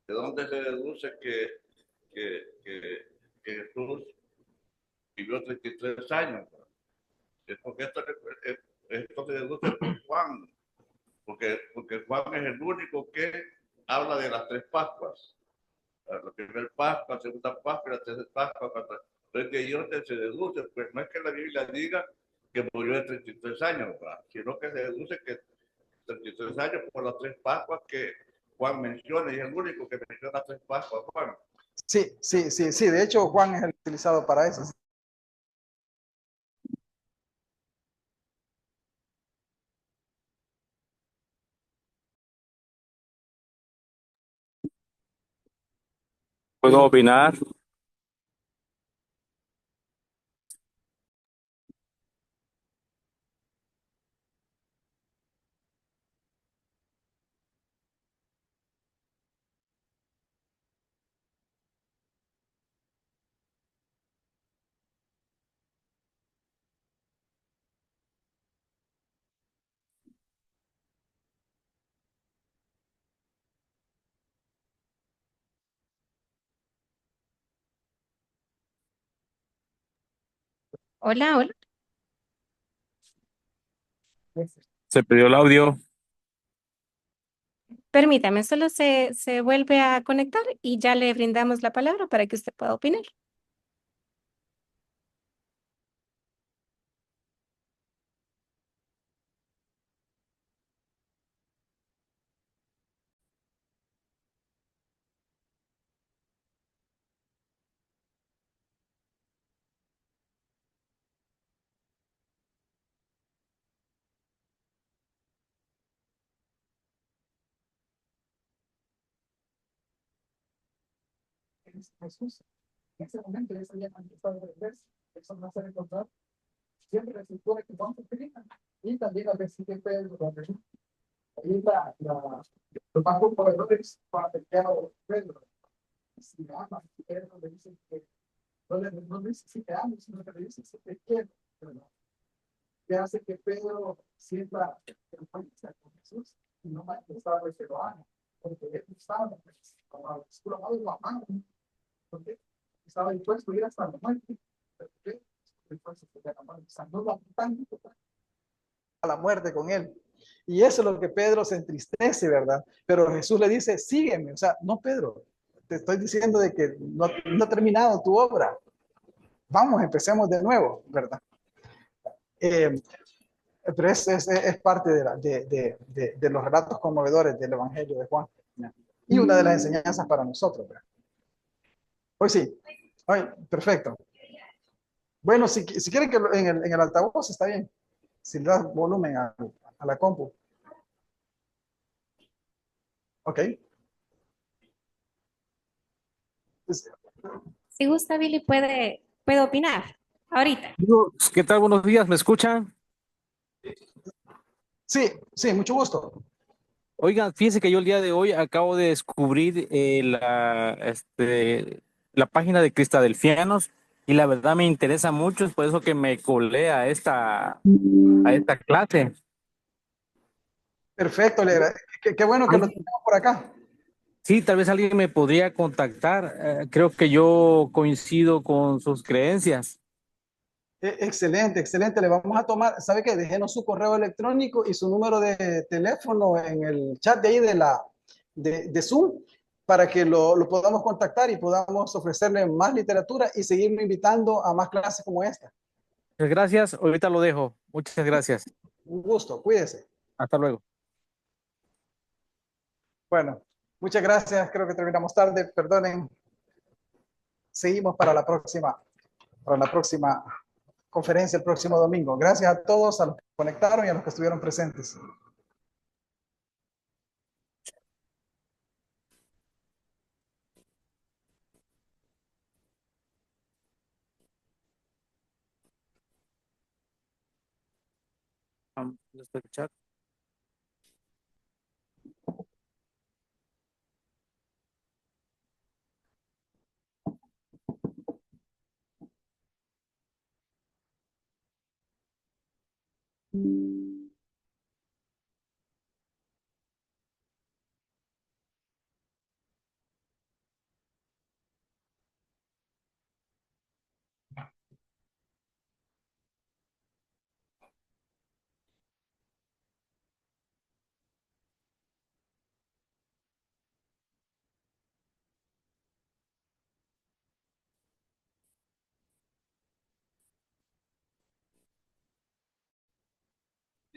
Speaker 4: ¿de dónde se deduce que Jesús vivió 33 años? Es porque esto se deduce por Juan, porque Juan es el único que habla de las tres Pascuas. La primera Pascua, la segunda Pascua y la tercera Pascua. Entonces, de ellos se deduce, pues no es que la Biblia diga que murió de 33 años, ¿verdad? Sino que se deduce que 33 años por las tres Pascuas que Juan menciona, y es el único que menciona las tres Pascuas, Juan.
Speaker 2: sí, sí, sí, sí. De hecho, Juan es el utilizado para eso.
Speaker 5: ¿Puedo opinar?
Speaker 6: Hola, hola.
Speaker 5: Se pidió el audio.
Speaker 6: Permítame, solo se vuelve a conectar y ya le brindamos la palabra para que usted pueda opinar.
Speaker 2: Jesús, en ese momento ya se había manifestado el verso, eso no se encontrar. Siempre se supone que vamos a pedir, y también al versículo Pedro, ahí los más poderosos para pelear a Pedro. Si me amas, Pedro le dice que no le dice si te amo, sino que le dice si te quiero. que hace que Pedro sienta vergüenza con Jesús y no manifestaba que lo haga, porque él estaba como el discípulo amado lo amaba, porque estaba dispuesto a ir hasta la muerte. ¿Por qué? Entonces, no lo tanto a la muerte con él. Y eso es lo que Pedro se entristece, ¿verdad? Pero Jesús le dice, sígueme. O sea, no, Pedro, te estoy diciendo de que no ha terminado tu obra. Vamos, empecemos de nuevo, ¿verdad? Pero es parte de los relatos conmovedores del Evangelio de Juan. ¿No? Y una de las enseñanzas para nosotros. ¿Verdad? Hoy sí. Hoy, perfecto. Bueno, si quieren que en el altavoz está bien. Si le das volumen a la compu. Ok. Pues,
Speaker 6: Si gusta, Billy, puede opinar ahorita.
Speaker 5: Amigos, ¿qué tal? Buenos días, ¿me escuchan?
Speaker 2: sí, sí, mucho gusto.
Speaker 5: Oigan, fíjense que yo el día de hoy acabo de descubrir la página de Cristadelfianos y la verdad me interesa mucho, es por eso que me colé a esta clase.
Speaker 2: Perfecto, qué bueno que lo
Speaker 5: Ay,
Speaker 2: tenemos por acá.
Speaker 5: sí, tal vez alguien me podría contactar. Creo que yo coincido con sus creencias.
Speaker 2: Excelente, excelente. Le vamos a tomar, ¿sabe qué? Déjenos su correo electrónico y su número de teléfono en el chat de ahí de Zoom para que lo podamos contactar y podamos ofrecerle más literatura y seguirlo invitando a más clases como esta.
Speaker 5: Muchas gracias, ahorita lo dejo. Muchas gracias.
Speaker 2: Un gusto, cuídese.
Speaker 5: Hasta luego.
Speaker 2: Bueno, muchas gracias. Creo que terminamos tarde. Perdonen. Seguimos para la próxima conferencia el próximo domingo. Gracias a todos, a los que conectaron y a los que estuvieron presentes.
Speaker 5: ¿Dónde está el chat?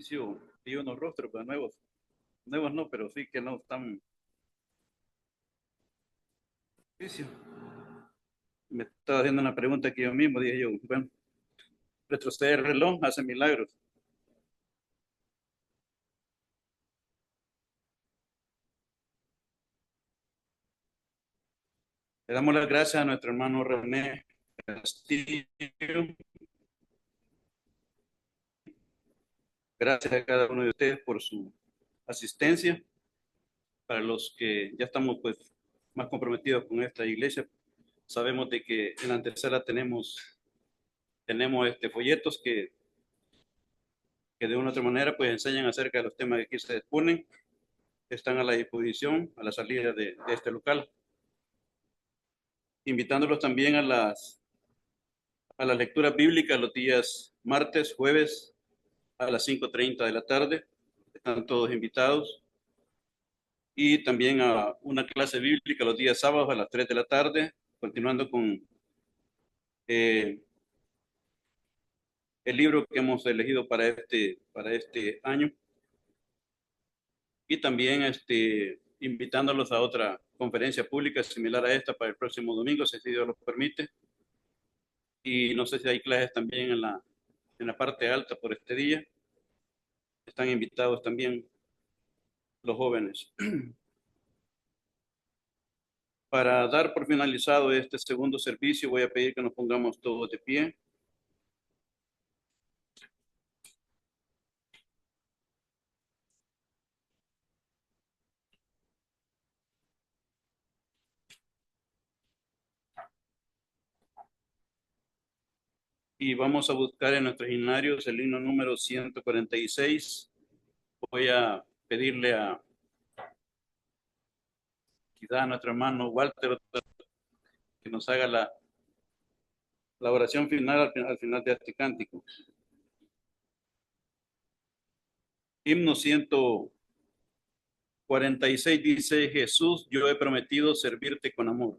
Speaker 3: Sí, sí, vi unos rostros, pero nuevos. Nuevos no, pero sí que no están. Sí, sí. Me estaba haciendo una pregunta que yo mismo dije yo, bueno, retroceder el reloj hace milagros. Le damos las gracias a nuestro hermano René Castillo. Gracias a cada uno de ustedes por su asistencia. Para los que ya estamos pues más comprometidos con esta iglesia, sabemos de que en la antesala tenemos folletos que de una u otra manera pues enseñan acerca de los temas que aquí se exponen. Están a la disposición a la salida de este local. Invitándolos también a las lecturas bíblicas los días martes, jueves a las 5:30 de la tarde. Están todos invitados. Y también a una clase bíblica los días sábados a las 3 de la tarde, continuando con eh, el libro que hemos elegido para este año. Y también invitándolos a otra conferencia pública similar a esta para el próximo domingo, si Dios lo permite. Y no sé si hay clases también en la parte alta por este día. Están invitados también los jóvenes. Para dar por finalizado este segundo servicio, voy a pedir que nos pongamos todos de pie. Y vamos a buscar en nuestros himnarios el himno número 146. Voy a pedirle a quizá a nuestro hermano Walter que nos haga la oración final al final de este cántico. Himno 146 dice: Jesús, yo he prometido servirte con amor.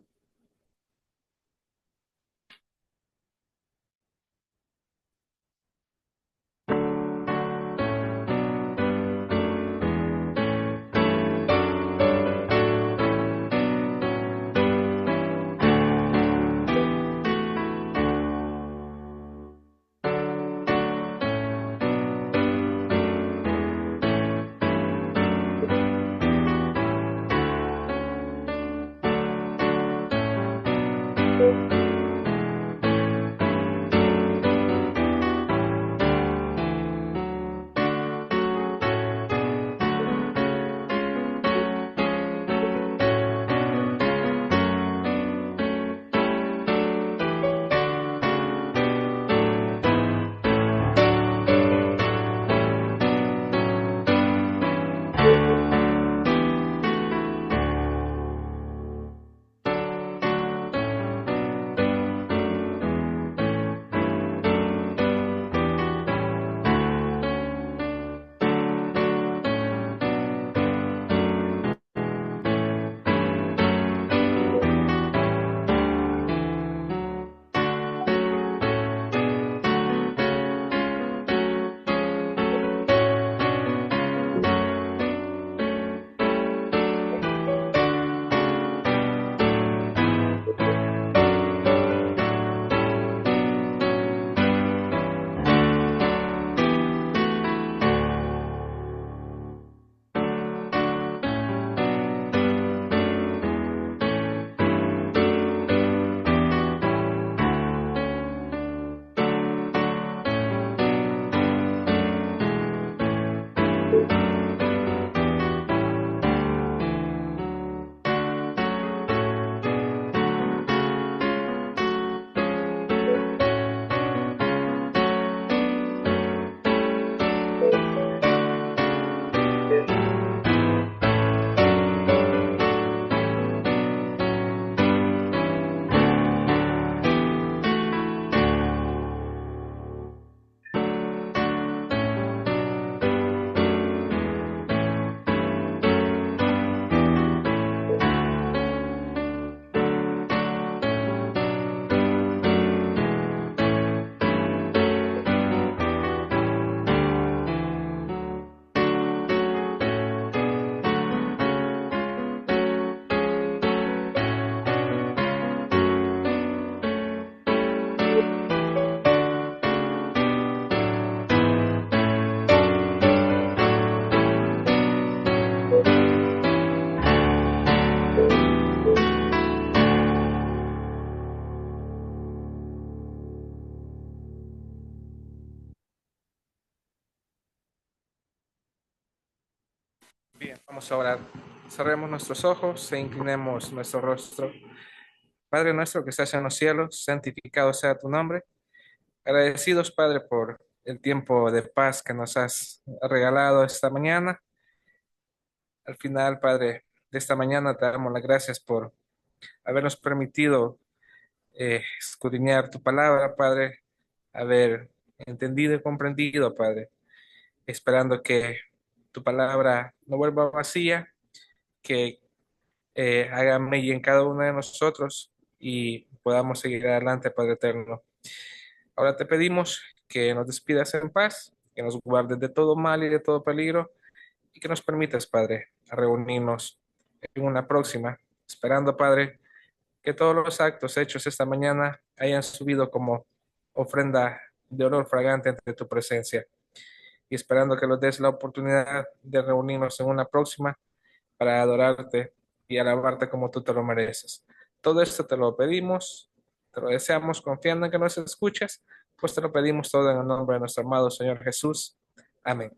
Speaker 7: Bien, vamos a orar. Cerremos nuestros ojos e inclinemos nuestro rostro. Padre nuestro que estás en los cielos, santificado sea tu nombre. Agradecidos, Padre, por el tiempo de paz que nos has regalado esta mañana. Al final, Padre, de esta mañana te damos las gracias por habernos permitido escudriñar tu palabra, Padre, haber entendido y comprendido, Padre, esperando que tu palabra no vuelva vacía, que haga mella en cada uno de nosotros y podamos seguir adelante, Padre eterno. Ahora te pedimos que nos despidas en paz, que nos guardes de todo mal y de todo peligro y que nos permitas, Padre, a reunirnos en una próxima, esperando, Padre, que todos los actos hechos esta mañana hayan subido como ofrenda de olor fragante ante tu presencia y esperando que nos des la oportunidad de reunirnos en una próxima para adorarte y alabarte como tú te lo mereces. Todo esto te lo pedimos, te lo deseamos confiando en que nos escuchas, pues te lo pedimos todo en el nombre de nuestro amado Señor Jesús. Amén.